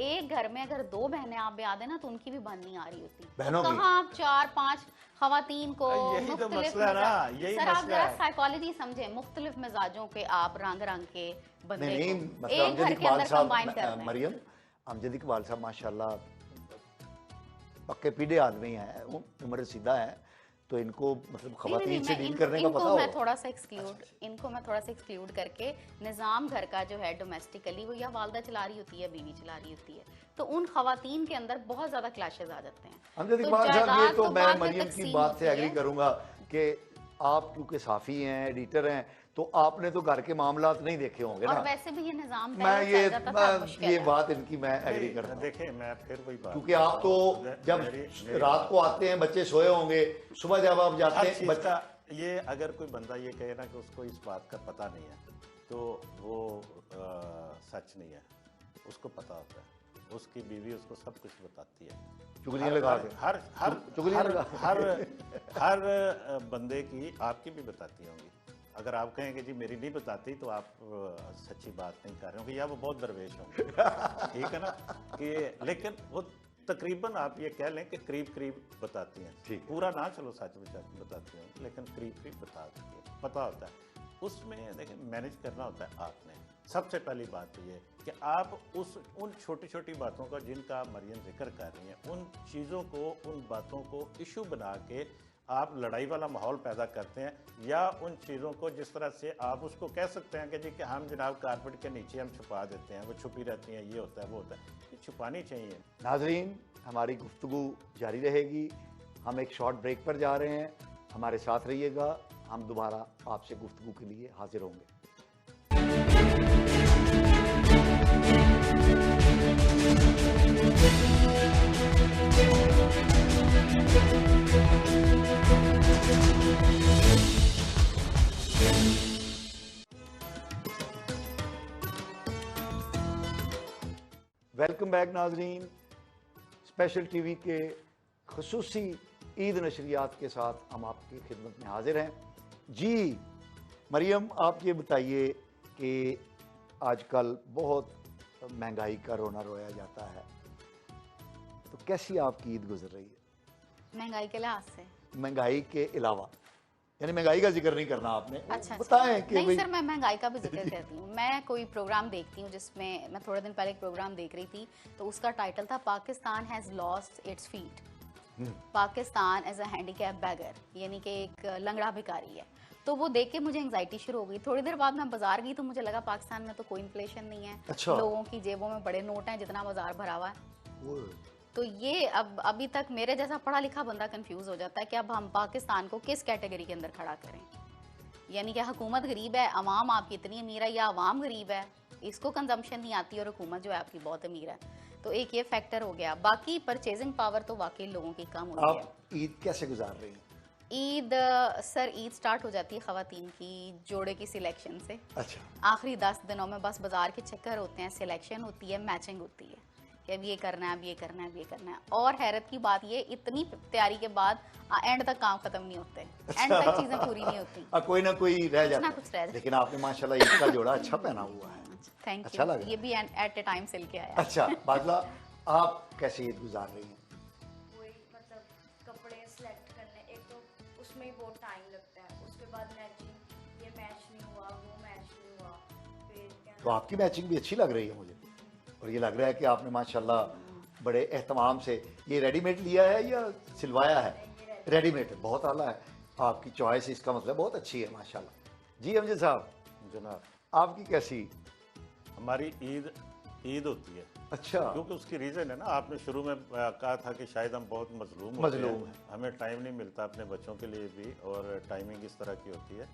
C: एक घर में अगर 2 बहनें आप ब्याह दें ना तो उनकी भी बन नहीं आ रही होती।
A: बहनों की?
C: कहाँ आप 4-5 खवातीन को
B: यही तो
C: मुख्तलिफ
B: मसला है ना,
C: मिजाज-
B: यही
C: सर आप
B: मसला
C: जरा
B: है।
C: साइकोलॉजी समझें, मुख्तलिफ मिजाजों के आप रंग के बंदे
A: नहीं
C: को
A: मतलब
C: एक घर
A: अमजद
C: के
A: इकबाल
C: अंदर कंबाइन कर
A: साहब,
C: दें।
A: मरियम, अमजद इकबाल साहब माशाल्लाह पक्के पीढ़े आदमी हैं, उम्र रसीदा है, तो इनको मतलब खवातीन से डील करने का पता
C: इनको मैं
A: होगा।
C: थोड़ा सा एक्सक्लूड करके निज़ाम घर का जो है डोमेस्टिकली वो या वालदा चला रही होती है, बीवी चला रही होती है, तो उन खवातीन के अंदर बहुत ज्यादा क्लैशेस आ जाते हैं।
A: अमजद
C: तो
A: इकबाल साहब, ये
C: जायदाद
A: तो मैं
C: बाद में
A: मरियम की
C: तकसीम
A: बात से
C: होती
A: एग्री
C: है।
A: करूंगा कि आप क्योंकि साफ़ी हैं, एडिटर हैं, तो आपने तो घर के मामलात नहीं देखे होंगे
C: और
A: ना।
C: वैसे भी ये निज़ाम
A: मैं
C: पहले
A: ये
C: चल जाता था, मुश्किल
A: ये
C: है।
A: बात इनकी मैं एग्री करता हूँ,
B: देखिए मैं फिर वही बात,
A: क्योंकि आप तो जब रात को आते हैं बच्चे सोए होंगे, सुबह जब आप जाते
B: हर
A: हैं
B: चीज़
A: बच्चा
B: का, ये अगर कोई बंदा ये कहे ना कि उसको इस बात का पता नहीं है तो वो सच नहीं है। उसको पता होता है, उसकी बीवी उसको सब कुछ बताती है,
A: चुगलियां लगा के।
B: हर हर
A: चुगलियां
B: हर
A: लगा।
B: हर बंदे की आपकी भी बताती होंगी। अगर आप कहेंगे जी मेरी नहीं बताती तो आप सच्ची बात नहीं कर रहे होंगे या वो बहुत दरवेश होंगे। ठीक है ना, कि लेकिन वो तकरीबन आप ये कह लें कि करीब करीब बताती हैं।
A: ठीक है।
B: पूरा ना चलो सच बताती हैं, लेकिन करीब करीब बताती है, पता होता है। उसमें देखिए मैनेज करना होता है आपने। सबसे पहली बात तो ये कि आप उन छोटी छोटी बातों का जिनका आप मरियम जिक्र कर रही हैं, उन चीज़ों को, उन बातों को इशू बना के आप लड़ाई वाला माहौल पैदा करते हैं, या उन चीज़ों को जिस तरह से आप उसको कह सकते हैं कि जी कि हम जनाब कारपेट के नीचे हम छुपा देते हैं, वो छुपी रहती हैं, ये होता है वो होता है, ये छुपानी चाहिए।
A: नाजरीन, हमारी गुफ्तगू जारी रहेगी। हम एक शॉर्ट ब्रेक पर जा रहे हैं, हमारे साथ रहिएगा। हम दोबारा आपसे गुफ्तगू के लिए हाजिर होंगे। वेलकम बैक नाजरीन। स्पेशल टीवी के खसूसी ईद नशरियात के साथ हम आपकी खिदमत में हाजिर हैं। जी मरियम, आप ये बताइए कि आजकल बहुत महंगाई का रोना रोया जाता है, तो कैसी आपकी ईद गुजर रही है?
C: महंगाई के लिहाज से
A: महंगाई के अलावा, यानी महंगाई का जिक्र नहीं करना आपने,
C: अच्छा
A: बताएं कि
C: नहीं
A: भाई।
C: सर, मैं महंगाई का भी जिक्र करती हूँ। मैं कोई प्रोग्राम देखती हूँ जिसमें, मैं थोड़े दिन पहले एक प्रोग्राम देख रही थी, तो उसका टाइटल था Pakistan has lost its feet, Pakistan as a handicap beggar, यानी कि एक लंगड़ा भिखारी है। तो वो देख के मुझे एंग्जाइटी शुरू हो गई। थोड़ी देर बाद मैं बाजार गई तो मुझे लगा पाकिस्तान में तो कोई इन्फ्लेशन नहीं है।
A: अच्छा।
C: लोगों की जेबों में बड़े नोट हैं जितना बाजार भरा हुआ है। तो ये अभी तक मेरे जैसा पढ़ा लिखा बंदा कंफ्यूज हो जाता है कि अब हम पाकिस्तान को किस कैटेगरी के अंदर खड़ा करें। यानी कि हुकूमत गरीब है, अवाम आपकी इतनी अमीर है, या अवाम गरीब है, इसको कंजम्पशन नहीं आती और हुकूमत जो है आपकी बहुत अमीर है। तो एक ये फैक्टर हो गया। बाकी परचेजिंग पावर तो वाकई लोगों की कम हुई है।
A: आप ईद कैसे गुजार रही हैं?
C: ईद सर ईद स्टार्ट हो जाती है ख़वातीन की जोड़े की सिलेक्शन से।
A: अच्छा,
C: आखिरी 10 दिनों में बस बाजार के चक्कर होते हैं, सिलेक्शन होती है, मैचिंग होती है कि अब ये करना है, अब ये करना है, अब ये करना है। और हैरत की बात ये, इतनी तैयारी के बाद एंड तक काम खत्म नहीं होते, एंड तक चीज़ें पूरी नहीं होती,
A: कोई ना कोई रह जाता
C: ना
A: है।
C: कुछ रह जाता।
A: लेकिन आपने माशाल्लाह ईद का जोड़ा अच्छा पहना हुआ है।
C: थैंक
A: अच्छा
C: यू।
A: लगा।
C: ये भी एट ए टाइम सिल के आया।
A: अच्छा बादला, आप कैसे ईद गुजार रही हैं?
D: वही मतलब कपड़े सेलेक्ट करने, एक तो उसमें ही बहुत टाइम लगता है, उसके बाद मैचिंग, ये मैच नहीं हुआ, वो मैच नहीं हुआ, फिर क्या
A: तो आपकी मैचिंग भी अच्छी लग रही है मुझे, और ये लग रहा है कि आपने माशाल्लाह बड़े एहतमाम से ये रेडीमेड लिया है या सिलवाया है? रेडीमेड है, बहुत आला है आपकी चॉइस, इसका मतलब बहुत अच्छी है माशाल्लाह। जी अमजद साहब,
B: जनाब,
A: आपकी कैसी?
B: हमारी ईद होती है,
A: अच्छा,
B: क्योंकि उसकी रीज़न है ना, आपने शुरू में कहा था कि शायद हम बहुत मजलूम होते
A: मजलूम
B: हैं, हमें टाइम नहीं मिलता अपने बच्चों के लिए भी, और टाइमिंग इस तरह की होती है।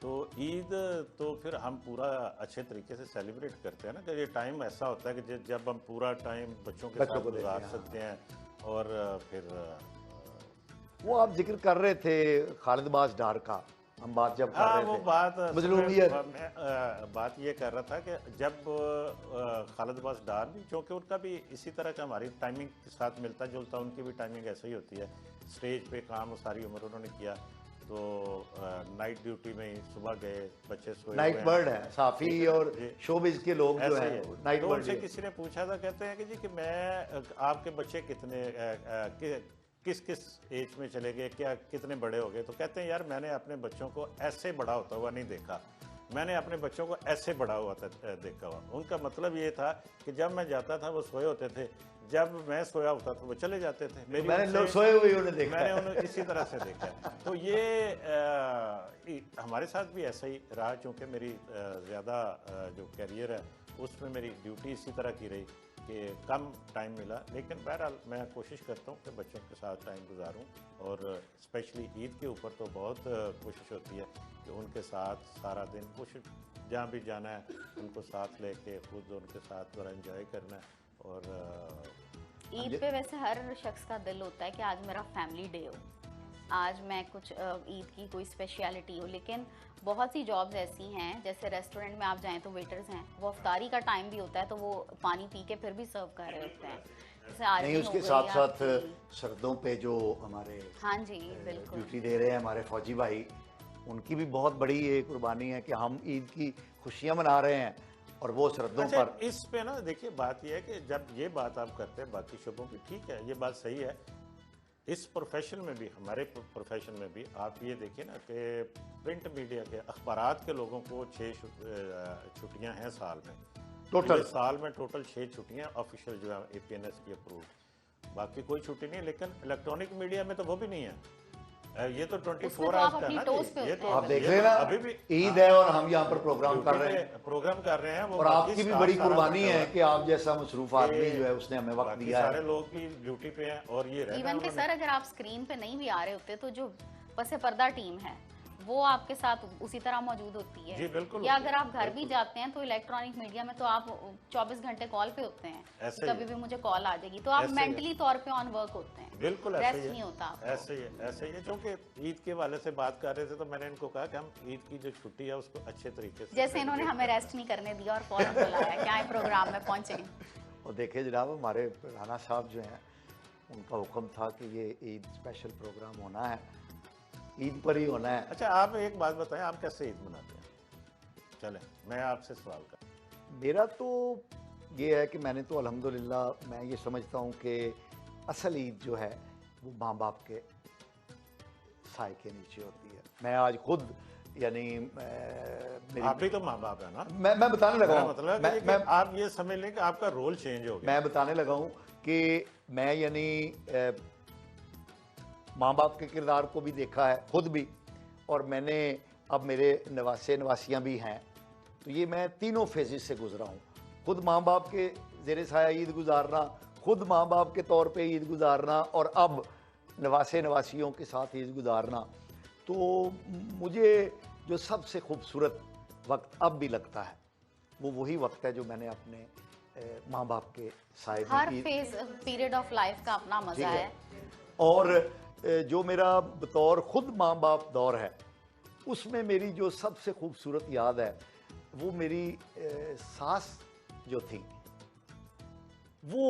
B: तो ईद तो फिर हम पूरा अच्छे तरीके से सेलिब्रेट करते हैं ना, कि ये टाइम ऐसा होता है कि जब हम पूरा टाइम बच्चों के
A: बच्चों
B: साथ
A: को देते
B: गुजार
A: हैं,
B: सकते हैं। और फिर
A: वो आप जिक्र कर रहे थे खालिदबाज डार का, हम बात जब कर
B: हाँ,
A: रहे
B: वो
A: थे
B: बात
A: मजलूमियत।
B: मैं बात ये कर रहा था कि जब खालिद अब्बास डार भी, क्योंकि उनका भी इसी तरह का हमारी टाइमिंग के साथ मिलता जुलता, उनकी भी टाइमिंग ऐसे ही होती है। स्टेज पे काम सारी उम्र उन्होंने किया, तो नाइट ड्यूटी में ही सुबह गए, बच्चे सोए
A: नाइट
B: हुए हैं।
A: बर्ड है साफी और
B: जी।
A: शोबिज के लोग जो
B: ऐसे ही
A: हैं
B: है।
A: नाइट
B: तो
A: बर्ड
B: उनसे
A: ही।
B: किसी ने पूछा था, कहते हैं कि जी कि मैं आपके बच्चे कितने किस किस एज में चले गए, क्या कितने बड़े हो गए? तो कहते हैं यार मैंने अपने बच्चों को ऐसे बड़ा होता हुआ नहीं देखा, मैंने अपने बच्चों को ऐसे बड़ा हुआ देखा हुआ। उनका मतलब ये था कि जब मैं जाता था वो सोए होते थे, जब मैं सोया होता था वो चले जाते थे।
A: मैंने लोग सोए हुए उन्हें देखा
B: मैंने
A: है।
B: उन्हें इसी तरह से देखा है। तो ये हमारे साथ भी ऐसा ही रहा, चूँकि मेरी ज़्यादा जो कैरियर है उसमें मेरी ड्यूटी इसी तरह की रही कि कम टाइम मिला, लेकिन बहरहाल मैं कोशिश करता हूँ कि बच्चों के साथ टाइम गुजारूँ, और स्पेशली ईद के ऊपर तो बहुत कोशिश होती है कि उनके साथ सारा दिन जहाँ भी जाना है उनको साथ लेके खुद उनके साथ थोड़ा एंजॉय करना है। और
C: ईद पे वैसे हर शख्स का दिल होता है कि आज मेरा फैमिली डे हो, आज मैं कुछ ईद की कोई स्पेशलिटी हो, लेकिन बहुत सी जॉब्स ऐसी हैं, जैसे रेस्टोरेंट में आप जाएं तो वेटर्स हैं, वो अफ्तारी का टाइम भी होता है तो वो पानी पी के फिर भी सर्व कर रहे होते हैं। जैसे आज
A: नहीं,
C: भी हो
A: उसके
C: गई
A: साथ साथ
C: आपकी-
A: सर्दों पे जो हमारे
C: हाँ जी बिल्कुल।
A: ड्यूटी दे रहे हैं हमारे फौजी भाई, उनकी भी बहुत बड़ी ये कुर्बानी है कि हम ईद की खुशियां मना रहे हैं और वो सरहदों
B: अच्छा,
A: पर।
B: इस पे ना देखिए, बात यह है कि जब ये बात आप करते हैं बाकी शोबों की, ठीक है, ये बात सही है, इस प्रोफेशन में भी, हमारे प्रोफेशन में भी आप ये देखिए ना कि प्रिंट मीडिया के अखबारात के लोगों को 6 छुट्टियां हैं साल में,
A: टोटल
B: साल में टोटल 6 छुट्टियां ऑफिशियल जो है APNS की अप्रूव, बाकी कोई छुट्टी नहीं है। लेकिन इलेक्ट्रॉनिक मीडिया में तो वो भी नहीं है, ये तो 24
C: उसमें तो
B: आवर्स
C: आप
B: का
C: अपनी
B: ना
C: टोस्ट
B: जी,
C: पे
B: ये
C: होते
B: तो
C: हैं।
A: आप देख
B: ये
A: रहे
B: तो
A: हैं
B: अभी भी
A: ना, ईद है और हम यहाँ पर प्रोग्राम कर रहे हैं,
B: प्रोग्राम कर रहे हैं वो,
A: और
B: बाकी
A: आपकी भी
B: स्टाफ
A: बड़ी
B: सारा
A: कुर्बानी
B: बैठा
A: है
B: हुआ है।
A: कि आप जैसा मसरूफ आदमी जो है उसने हमें वक्त
B: बाकी
A: दिया
B: सारे
A: है।
B: लोग भी ड्यूटी पे हैं, और ये रहना
C: इवन के
B: उन्होंने।
C: सर अगर आप स्क्रीन पे नहीं भी आ रहे होते तो जो पसे पर्दा टीम है वो आपके साथ उसी तरह मौजूद होती है।
B: जी, बिल्कुल
C: या
B: होती
C: अगर
B: है,
C: आप घर भी जाते हैं तो इलेक्ट्रॉनिक मीडिया में तो आप 24 घंटे कॉल पे होते हैं,
B: ऐसे ही
C: कभी
B: है।
C: भी मुझे कॉल आ जाएगी, तो आप
B: ऐसे ही है।
C: मेंटली तौर पे ऑन वर्क होते हैं,
B: बिल्कुल ऐसे
C: रेस्ट
B: ही
C: नहीं
B: है,
C: होता आपको।
B: ऐसे ही है, ऐसे ही है। क्योंकि ईद के वाले से बात कर रहे थे तो मैंने इनको कहा कि हम ईद की जो छुट्टी है उसको अच्छे तरीके से
C: जैसे इन्होंने हमें रेस्ट नहीं करने दिया और फौरन बुलाया क्या है प्रोग्राम में पहुंचे।
A: और देखिए जनाब, हमारे राना साहब जो हैं उनका हुक्म था कि ये ईद स्पेशल प्रोग्राम होना है, ईद पर ही होना है।
B: अच्छा, आप एक बात बताएं, आप कैसे ईद मनाते हैं? चलें मैं आपसे सवाल कर,
A: मेरा तो ये है कि मैंने तो अल्हम्दुलिल्लाह मैं ये समझता हूँ कि असल ईद जो है वो माँ बाप के साए के नीचे होती है। मैं आज खुद यानी
B: आप भी तो माँ बाप है ना,
A: मैं बताने लगा
B: मेरा
A: हूँ,
B: मतलब है कि आप ये समझ लें कि आपका रोल चेंज हो गया।
A: मैं बताने लगा हूँ कि मैं यानी माँ बाप के किरदार को भी देखा है खुद भी, और मैंने अब मेरे नवासियाँ भी हैं, तो ये मैं तीनों फेजेस से गुजरा हूँ। खुद माँ बाप के ज़ेरे साया ईद गुजारना, खुद माँ बाप के तौर पे ईद गुजारना, और अब नवासियों के साथ ईद गुजारना। तो मुझे जो सबसे खूबसूरत वक्त अब भी लगता है वो वही वक्त है जो मैंने अपने माँ बाप के साए में
C: हर
A: ईद-
C: फेज पीरियड ऑफ लाइफ का अपना
A: ठीक
C: मजा है।
A: और जो मेरा बतौर खुद माँ बाप दौर है, उसमें मेरी जो सबसे खूबसूरत याद है वो मेरी सास जो थी, वो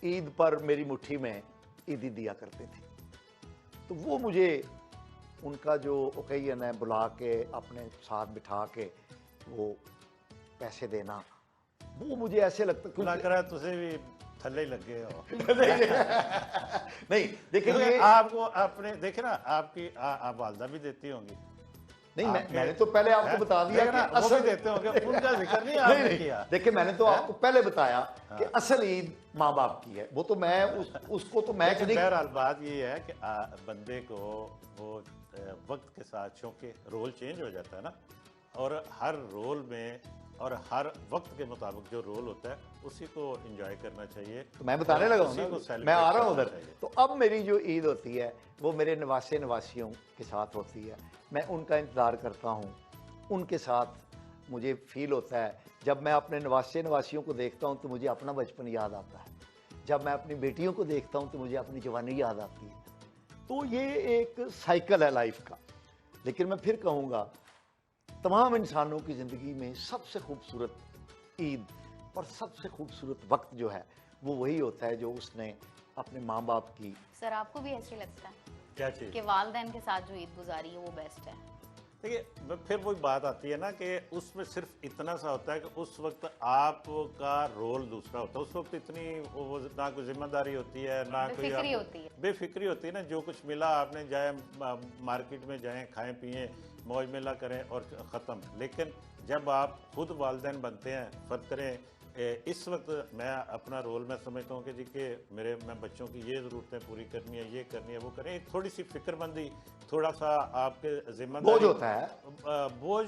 A: ईद पर मेरी मुट्ठी में ईदी दिया करते थे। तो वो मुझे उनका जो ओकेजन है बुला के अपने साथ बिठा के वो पैसे देना, वो मुझे ऐसे लगता
B: लग रहा है तुझे भी थल्ले ही लग गए हो।
A: नहीं देखिए,
B: आपको अपने देखे ना, आपकी आप वालदा भी देती होंगी।
A: नहीं, मैंने तो पहले आपको बता दिया कि
B: वो भी देते होंगे, उनका जिक्र नहीं आपने किया।
A: देखिए, मैंने तो आपको पहले बताया कि असल ईद माँ बाप की है। वो तो मैं उसको तो मैं
B: बहरहाल बात ये है कि बंदे को वो वक्त के साथ, चूंकि रोल चेंज हो जाता है ना, और हर रोल में और हर वक्त के मुताबिक जो रोल होता है उसी को एंजॉय करना चाहिए।
A: तो मैं बताने लगा हूँ ना, मैं आ रहा हूँ उधर। तो अब मेरी जो ईद होती है वो मेरे नवासियों के साथ होती है। मैं उनका इंतज़ार करता हूँ, उनके साथ मुझे फील होता है। जब मैं अपने नवासियों को देखता हूँ तो मुझे अपना बचपन याद आता है। जब मैं अपनी बेटियों को देखता हूँ तो मुझे अपनी जवानी याद आती है। तो ये एक साइकिल है लाइफ का। लेकिन मैं फिर कहूँगा, तमाम इंसानों की ज़िंदगी में सबसे खूबसूरत ईद और सबसे खूबसूरत वक्त जो है वो वही होता है जो उसने अपने माँ बाप की।
C: सर, आपको भी ऐसे लगता है
B: क्या चीज़
C: कि वालिदैन के साथ जो ईद गुजारी है वो बेस्ट है?
B: देखिए, फिर वही बात आती है ना कि उसमें सिर्फ इतना सा होता है कि उस वक्त आपका रोल दूसरा होता है। उस वक्त इतनी वो ना कोई जिम्मेदारी होती है, ना कोई बेफिक्री होती है ना। जो कुछ मिला आपने, जाए मार्केट में जाएं, खाएं पिएं, मौज मेला करें और ख़त्म। लेकिन जब आप खुद वालिदैन बनते हैं, फ़र्ज़ करें इस वक्त मैं अपना रोल मैं समझता हूँ कि जी कि मैं बच्चों की ये ज़रूरतें पूरी करनी है, ये करनी है, वो करें। एक थोड़ी सी फिक्रमंदी, थोड़ा सा आपके जिम्मेदारी,
A: बोझ होता है।
B: बोझ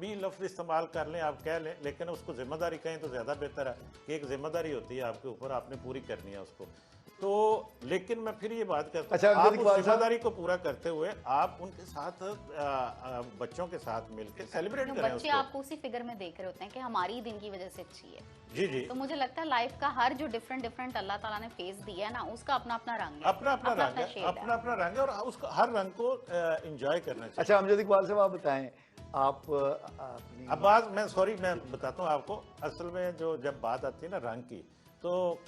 B: भी लफ्ज़ इस्तेमाल कर लें, आप कह लें, लेकिन उसको जिम्मेदारी कहें तो ज़्यादा बेहतर है कि एक जिम्मेदारी होती है आपके ऊपर, आपने पूरी करनी है उसको। तो लेकिन मैं फिर ये बात करता हूँ, आप उस जिम्मेदारी को पूरा करते हुए आप उनके साथ बच्चों के साथ मिलकर सेलिब्रेट करें।
C: बच्चे आपको उसी फिगर में देख रहे होते हैं कि हमारी दिन की वजह से अच्छी है।
B: जी जी।
C: तो मुझे लगता है लाइफ का हर जो डिफरेंट अल्लाह ताला ने फेस दिया है ना, उसका अपना अपना रंग है,
B: अपना अपना रंग है, और उसको हर रंग को एंजॉय करना चाहिए।
A: अच्छा, अमजद इकबाल साहब, आप बताएं, आप
B: अब बात मैं बताता हूँ आपको। असल में जो जब बात आती है ना रंग की, तो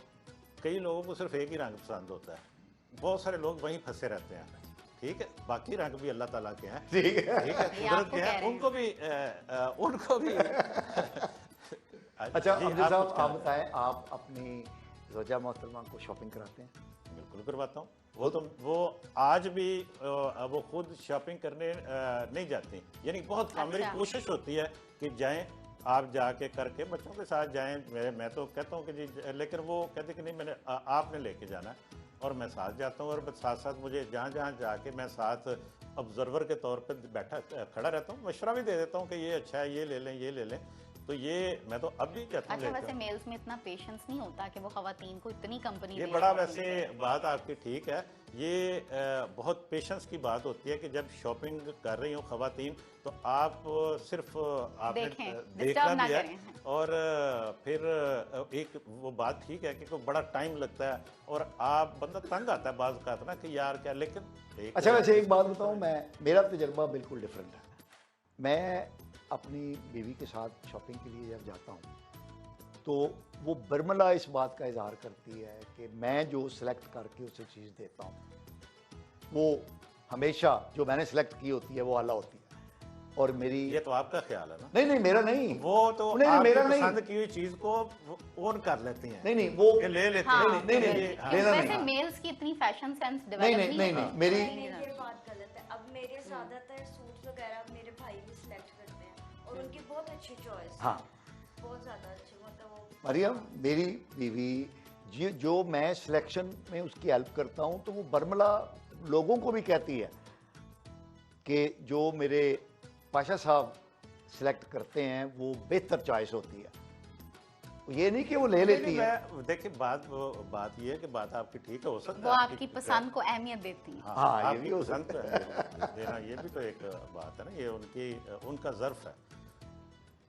B: कई लोगों को सिर्फ एक ही रंग पसंद होता है। बहुत सारे लोग वहीं फंसे रहते हैं। ठीक है, बाकी रंग भी अल्लाह ताला के हैं, ठीक है, कुदरत के हैं, उनको भी
A: अच्छा अमजद साहब, आप बताएं, आप अपनी ज़ौजा मोहतरमा को शॉपिंग कराते हैं?
B: बिल्कुल करवाता हूँ। वो आज भी वो खुद शॉपिंग करने नहीं जाती। यानी बहुत मेरी कोशिश होती है कि जाएं, आप जाके करके बच्चों के साथ जाएं। मैं तो कहता हूँ कि जी, लेकिन वो कहते कि नहीं, आपने लेके जाना है, और मैं साथ जाता हूँ। और साथ साथ मुझे जहाँ जाके मैं साथ ऑब्जर्वर के तौर पर खड़ा रहता हूँ, मशवरा भी दे देता हूँ कि ये अच्छा है, ये ले लें। तो ये मैं तो अब भी कहता हूँ।
C: अच्छा, वैसे मेल्स में इतना पेशेंस नहीं होता कि वो खवातीन को इतनी कंपनी
B: ये बड़ा, वैसे बात आपकी ठीक है। ये बहुत पेशेंस की बात होती है कि जब शॉपिंग कर रही हो खवातीन, तो आप सिर्फ आपने देखना भी है, और फिर एक वो बात ठीक है कि बड़ा टाइम लगता है और आप बंदा तंग आता है बाज़ का ना कि यार क्या। लेकिन
A: अच्छा, वैसे एक बात बताऊँ, मेरा तजुर्बा बिल्कुल डिफरेंट है। मैं अपनी बीवी के साथ शॉपिंग के लिए जब जाता हूँ तो वो बर्मला इस बात का इजहार करती है कि मैं जो सिलेक्ट करके उसे चीज़ देता हूँ वो हमेशा जो मैंने सिलेक्ट की होती है वो आला होती है। और मेरी,
B: ये तो आपका ख्याल है ना?
A: नहीं, मेरा नहीं,
B: वो तो
A: नहीं, मेरा नहीं,
B: पसंद की हुई चीज को ओन कर लेती हैं।
A: नहीं, वो
B: ले लेते
C: हैं।
A: नहीं,
C: वैसे मेल्स की इतनी फैशन सेंस डेवलप
A: नहीं, मेरी
D: ये बात गलत है। अब मेरे ज़्यादातर सूट वगैरह मेरे भाई भी सिलेक्ट करते हैं और उनकी बहुत अच्छी चॉइस।
A: हाँ,
D: बहुत ज़्यादा अच्छी, मतलब वो
A: मरियम, मेरी बीवी जो मैं सिलेक्शन में उसकी हेल्प करता हूँ तो वो बर्मला लोगों को भी कहती है कि जो मेरे पाशा साहब सिलेक्ट करते हैं वो बेहतर चॉइस होती है। ये नहीं कि वो ले लेती है।
B: देखिए, बात ये है कि बात आपकी ठीक है, हो सकता है
C: वो आपकी पसंद को अहमियत देती है।
A: हाँ, ये भी हो
B: सकता है देना, ये भी तो एक बात है ना, ये उनका ज़र्फ है।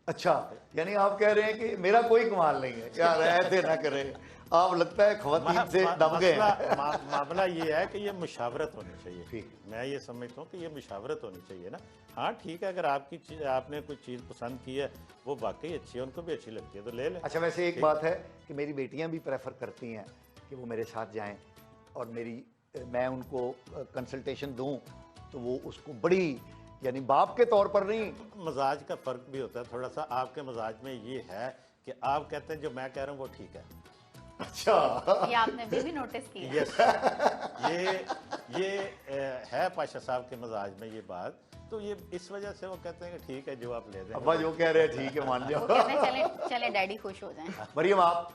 A: अच्छा, यानी आप कह रहे हैं कि मेरा कोई कमाल नहीं है, यार ऐसे ना करें। आप लगता है ख्वातीन से दब गए हैं।
B: मामला ये है कि ये मुशावरत होनी चाहिए।
A: ठीक।
B: मैं ये समझता हूँ कि ये मुशावरत होनी चाहिए ना। हाँ ठीक है, अगर आपकी चीज़, आपने कोई चीज़ पसंद की है, वो वाकई अच्छी है, उनको भी अच्छी लगती है, तो ले लें।
A: अच्छा, वैसे एक बात है कि मेरी बेटियां भी प्रेफर करती हैं कि वो मेरे साथ जाएं और मैं उनको कंसल्टेशन दूं, तो वो उसको बड़ी, यानी बाप के तौर पर नहीं।
B: मजाज का फ़र्क भी होता है थोड़ा सा। आपके मजाज में ये है कि आप कहते हैं जो मैं कह रहा हूँ वो ठीक है।
A: अच्छा,
C: ये आपने भी नोटिस किया।
B: यस, ये है पाशा साहब के मजाज में ये बात, तो ये इस वजह से वो कहते हैं कि ठीक है जो आप ले दें।
A: अब्बा जो कह रहे हैं ठीक है, मान
C: वो
A: जाओ।
C: कहते हैं चले चले डैडी खुश हो जाएं।
A: मरियम, आप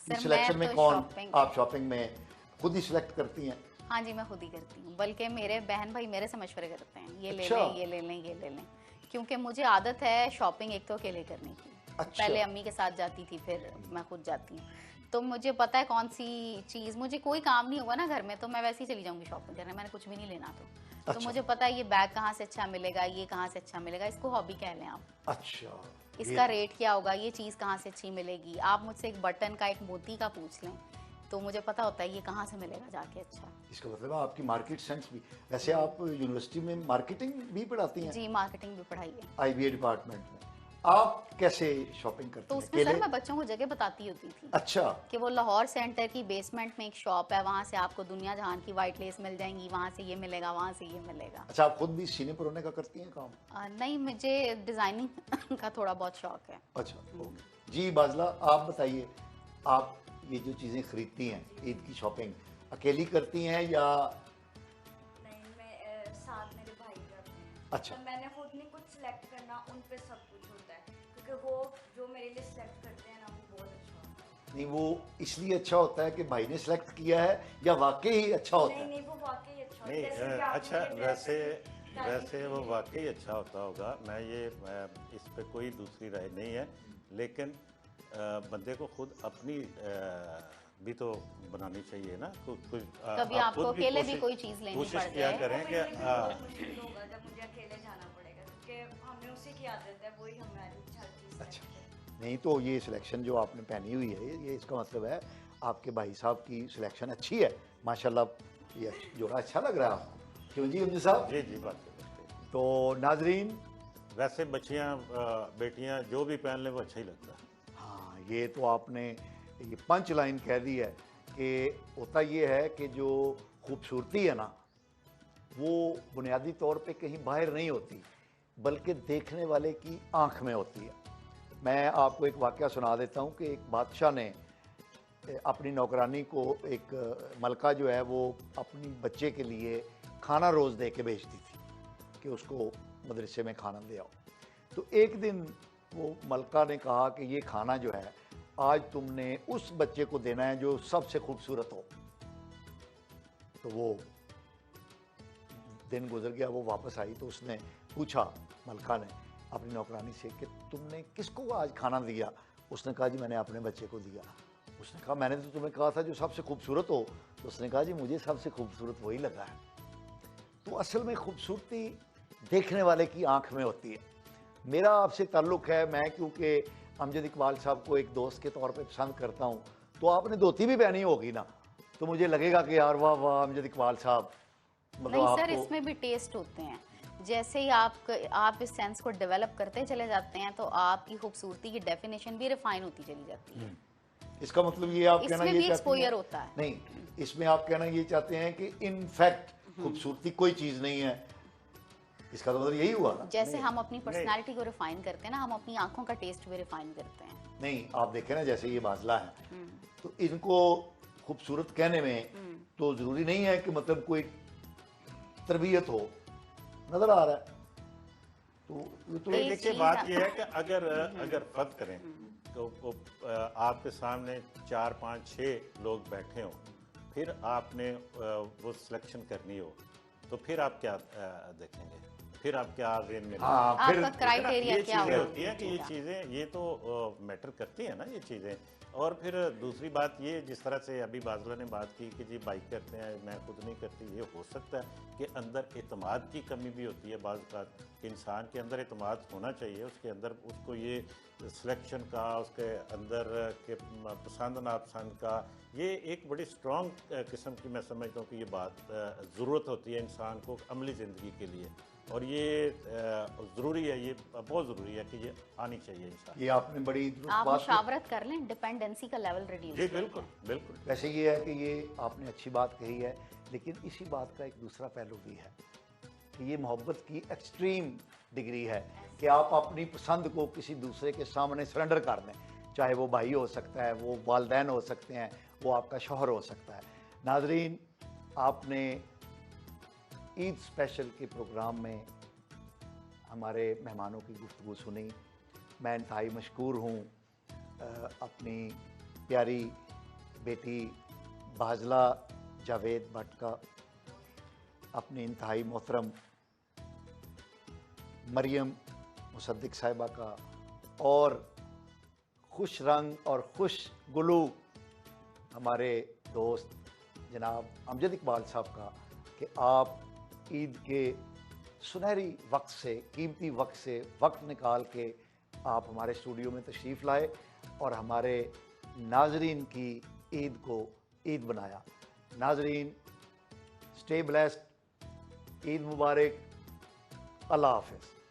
C: सर,
A: सिलेक्शन
C: मैं
A: में
C: तो
A: कौन,
C: शॉपिंग-
A: आप शॉपिंग में खुद ही सिलेक्ट करती हैं?
C: हाँ जी, मैं खुद ही करती हूँ, बल्कि मेरे बहन भाई मेरे से मशवरे करते हैं, ये ले
A: अच्छा।
C: लें, ये ले लें, ये ले लें, क्योंकि मुझे आदत है शॉपिंग एक तो अकेले करने की।
A: अच्छा।
C: पहले अम्मी के साथ जाती थी, फिर मैं खुद जाती हूँ, तो मुझे पता है कौन सी चीज़, मुझे कोई काम नहीं होगा ना घर में, तो मैं वैसे ही चली जाऊंगी शॉपिंग करने, मैंने कुछ भी नहीं लेना तो
A: अच्छा।
C: मुझे पता है ये बैग कहाँ से अच्छा मिलेगा, ये कहाँ से अच्छा मिलेगा, इसको हॉबी कह लें आप।
A: अच्छा,
C: इसका रेट क्या होगा, ये चीज़ कहाँ से अच्छी मिलेगी। आप मुझसे एक बटन का, एक मोती का पूछ लें, तो मुझे पता होता है ये कहाँ से मिलेगा जाके अच्छा।
A: इसका मतलब है आपकी मार्केट सेंस भी। वैसे आप यूनिवर्सिटी में मार्केटिंग भी पढ़ाती हैं?
C: जी, मार्केटिंग भी पढ़ाई है।
A: IBA डिपार्टमेंट में। आप कैसे शॉपिंग करती
C: तो
A: हैं?
C: उसमें सर मैं बच्चों को जगह बताती होती थी
A: अच्छा,
C: कि वो लाहौर सेंटर की बेसमेंट में एक शॉप है, वहाँ से आपको दुनिया जहान की वाइट लेस मिल जाएंगी, वहाँ से ये मिलेगा, वहाँ से ये मिलेगा।
A: अच्छा, आप खुद भी सीने परोने का करती हैं काम?
C: नहीं, मुझे डिज़ाइनिंग का थोड़ा बहुत शौक है।
A: अच्छा, ओके जी। बाजला, आप बताइए, आप ये जो चीज़ें खरीदती हैं, ईद की शॉपिंग अकेली करती हैं या?
D: नहीं, मैं साथ मेरे भाई जाते हैं।
A: अच्छा।
D: तो मैंने खुद नहीं कुछ सिलेक्ट करना, उन पे सब कुछ होता है, क्योंकि वो जो मेरे लिए सिलेक्ट करते हैं ना, वो बहुत अच्छा होता है।
A: नहीं, वो इसलिए अच्छा होता है कि भाई ने सेलेक्ट किया है या वाकई ही अच्छा होता
D: नहीं
A: है?
D: नहीं, वो वाकई अच्छा होता है।
B: नहीं,
D: जैसे कि आपने
B: अच्छा,
D: ये ड्रेस
B: वैसे वो वाकई अच्छा होता होगा। मैं इस पे कोई दूसरी राय नहीं है, लेकिन बंदे को खुद अपनी भी तो बनानी चाहिए ना। कुछ
C: कभी
B: आप
C: आपको
B: खुद
C: अकेले भी
B: कोशिश-
C: कोई चीज़ लेनी
B: कोशिश
C: पड़
B: किया
C: जाए।
B: करें
D: वो
B: कि
D: मेरे लिए बहुत मुश्किल होगा जब मुझे अकेले जाना पड़ेगा, क्योंकि हमें उसी की आदत है, वही हमारी हर चीज़
A: अच्छा।
D: करते हैं।
A: नहीं, तो ये सिलेक्शन जो आपने पहनी हुई है, ये इसका मतलब है आपके भाई साहब की सिलेक्शन अच्छी है माशाल्लाह। ये जोड़ा अच्छा लग रहा है आपको, क्यों जी उमजी साहब?
B: जी जी, बात है।
A: तो नाजरीन,
B: वैसे बच्चियां, बेटियां जो भी पहन लें वो अच्छा ही लगता है।
A: हाँ, ये तो आपने ये पंच लाइन कह दी है कि होता ये है कि जो खूबसूरती है ना, वो बुनियादी तौर पे कहीं बाहर नहीं होती, बल्कि देखने वाले की आंख में होती है। मैं आपको एक वाक़या सुना देता हूँ कि एक बादशाह ने अपनी नौकरानी को, एक मलका जो है वो अपनी बच्चे के लिए खाना रोज़ दे के भेजती थी कि उसको मदरसे में खाना ले आओ। तो एक दिन वो मलका ने कहा कि ये खाना जो है आज तुमने उस बच्चे को देना है जो सबसे खूबसूरत हो। तो वो दिन गुजर गया, वो वापस आई तो उसने पूछा मलका ने अपनी नौकरानी से कि तुमने किसको आज खाना दिया? उसने कहा जी मैंने अपने बच्चे को दिया। उसने कहा मैंने तो तुम्हें कहा था जो सबसे खूबसूरत हो। तो उसने कहा जी मुझे सबसे खूबसूरत वही लगा है। तो असल में खूबसूरती देखने वाले की आंख में होती है। मेरा आपसे ताल्लुक़ है, मैं क्योंकि अमजद इकबाल साहब को एक दोस्त के तौर पे पसंद करता हूँ, तो आपने धोती भी पहनी होगी ना, तो मुझे लगेगा कि यार वाह वाह अमजद इकबाल साहब। मतलब
C: नहीं सर,
A: आपको
C: इसमें भी टेस्ट होते हैं। जैसे ही आप इस सेंस को डेवलप करते चले जाते हैं, तो आपकी खूबसूरती की डेफिनेशन भी रिफाइन होती चली जाती है।
A: इसका मतलब ये आप कहना
C: इसमें
A: ये
C: भी
A: चाहती हैं?
C: एक्सपोजर होता है।
A: नहीं, इसमें आप कहना ये चाहते हैं कि इन फैक्ट खूबसूरती कोई चीज़ नहीं है, इसका तो मतलब यही हुआ ना?
C: जैसे हम अपनी पर्सनालिटी को रिफाइन करते हैं ना, हम अपनी आंखों का टेस्ट भी रिफाइन करते हैं।
A: नहीं, आप देखें ना, जैसे ये बाजला है तो इनको खूबसूरत कहने में तो ज़रूरी नहीं है कि मतलब कोई तरबियत हो, नज़र आ रहा है तो ये तो
C: एक
B: देखिए,
C: चीज़
B: बात
C: है।
B: यह है कि अगर फर्ज करें तो आपके सामने 4 5 6 लोग बैठे हों, फिर आपने वो सिलेक्शन करनी हो, तो फिर आप क्या देखेंगे? फिर आप क्या रेंज में
A: हाँ, फिर
C: आपका क्राइटेरिया
B: ये
C: क्या
B: चीजें
C: होगा?
B: होती है कि ये चीजें ये तो मैटर करती है ना ये चीजें। और फिर दूसरी बात ये, जिस तरह से अभी बादला ने बात की कि जी बाइक करते हैं, मैं खुद नहीं करती, ये हो सकता है कि अंदर एतमाद की कमी भी होती है बाज़ बात कि इंसान के अंदर एतमाद होना चाहिए, उसके अंदर उसको ये सिलेक्शन का, उसके अंदर के पसंद नापसंद का, ये एक बड़ी स्ट्रॉन्ग किस्म की मैं समझता हूँ कि ये बात ज़रूरत होती है इंसान को अमली ज़िंदगी के लिए। और ये ज़रूरी है, ये बहुत ज़रूरी है कि ये आनी चाहिए इंसान।
A: ये आपने बड़ी दुरुस्त
C: आप
A: बात की।
C: मुशावरत कर लें, डिपेंडेंसी का लेवल रिड्यूस
B: जी बिल्कुल बिल्कुल।
A: वैसे ये है कि ये आपने अच्छी बात कही है, लेकिन इसी बात का एक दूसरा पहलू भी है कि ये मोहब्बत की एक्सट्रीम डिग्री है कि आप अपनी पसंद को किसी दूसरे के सामने सरेंडर कर दें, चाहे वो भाई हो सकता है, वो वालदैन हो सकते हैं, वो आपका शौहर हो सकता है। नाजरीन, आपने ईद स्पेशल के प्रोग्राम में हमारे मेहमानों की गुफ्तगू सुनी। मैं इंतहाई मशकूर हूँ अपनी प्यारी बेटी बाजला जावेद भट्ट का, अपनी इंतहाई मोहतरम मरियम मुसद्दिक साहिबा का, और खुश रंग और खुश गुलू हमारे दोस्त जनाब अमजद इकबाल साहब का, कि आप ईद के सुनहरी वक्त से, कीमती वक्त से वक्त निकाल के आप हमारे स्टूडियो में तशरीफ़ लाए और हमारे नाजरीन की ईद को ईद बनाया। नाजरीन, स्टे ब्लेस्ड, ईद मुबारक, अल्लाह हाफ़िज़।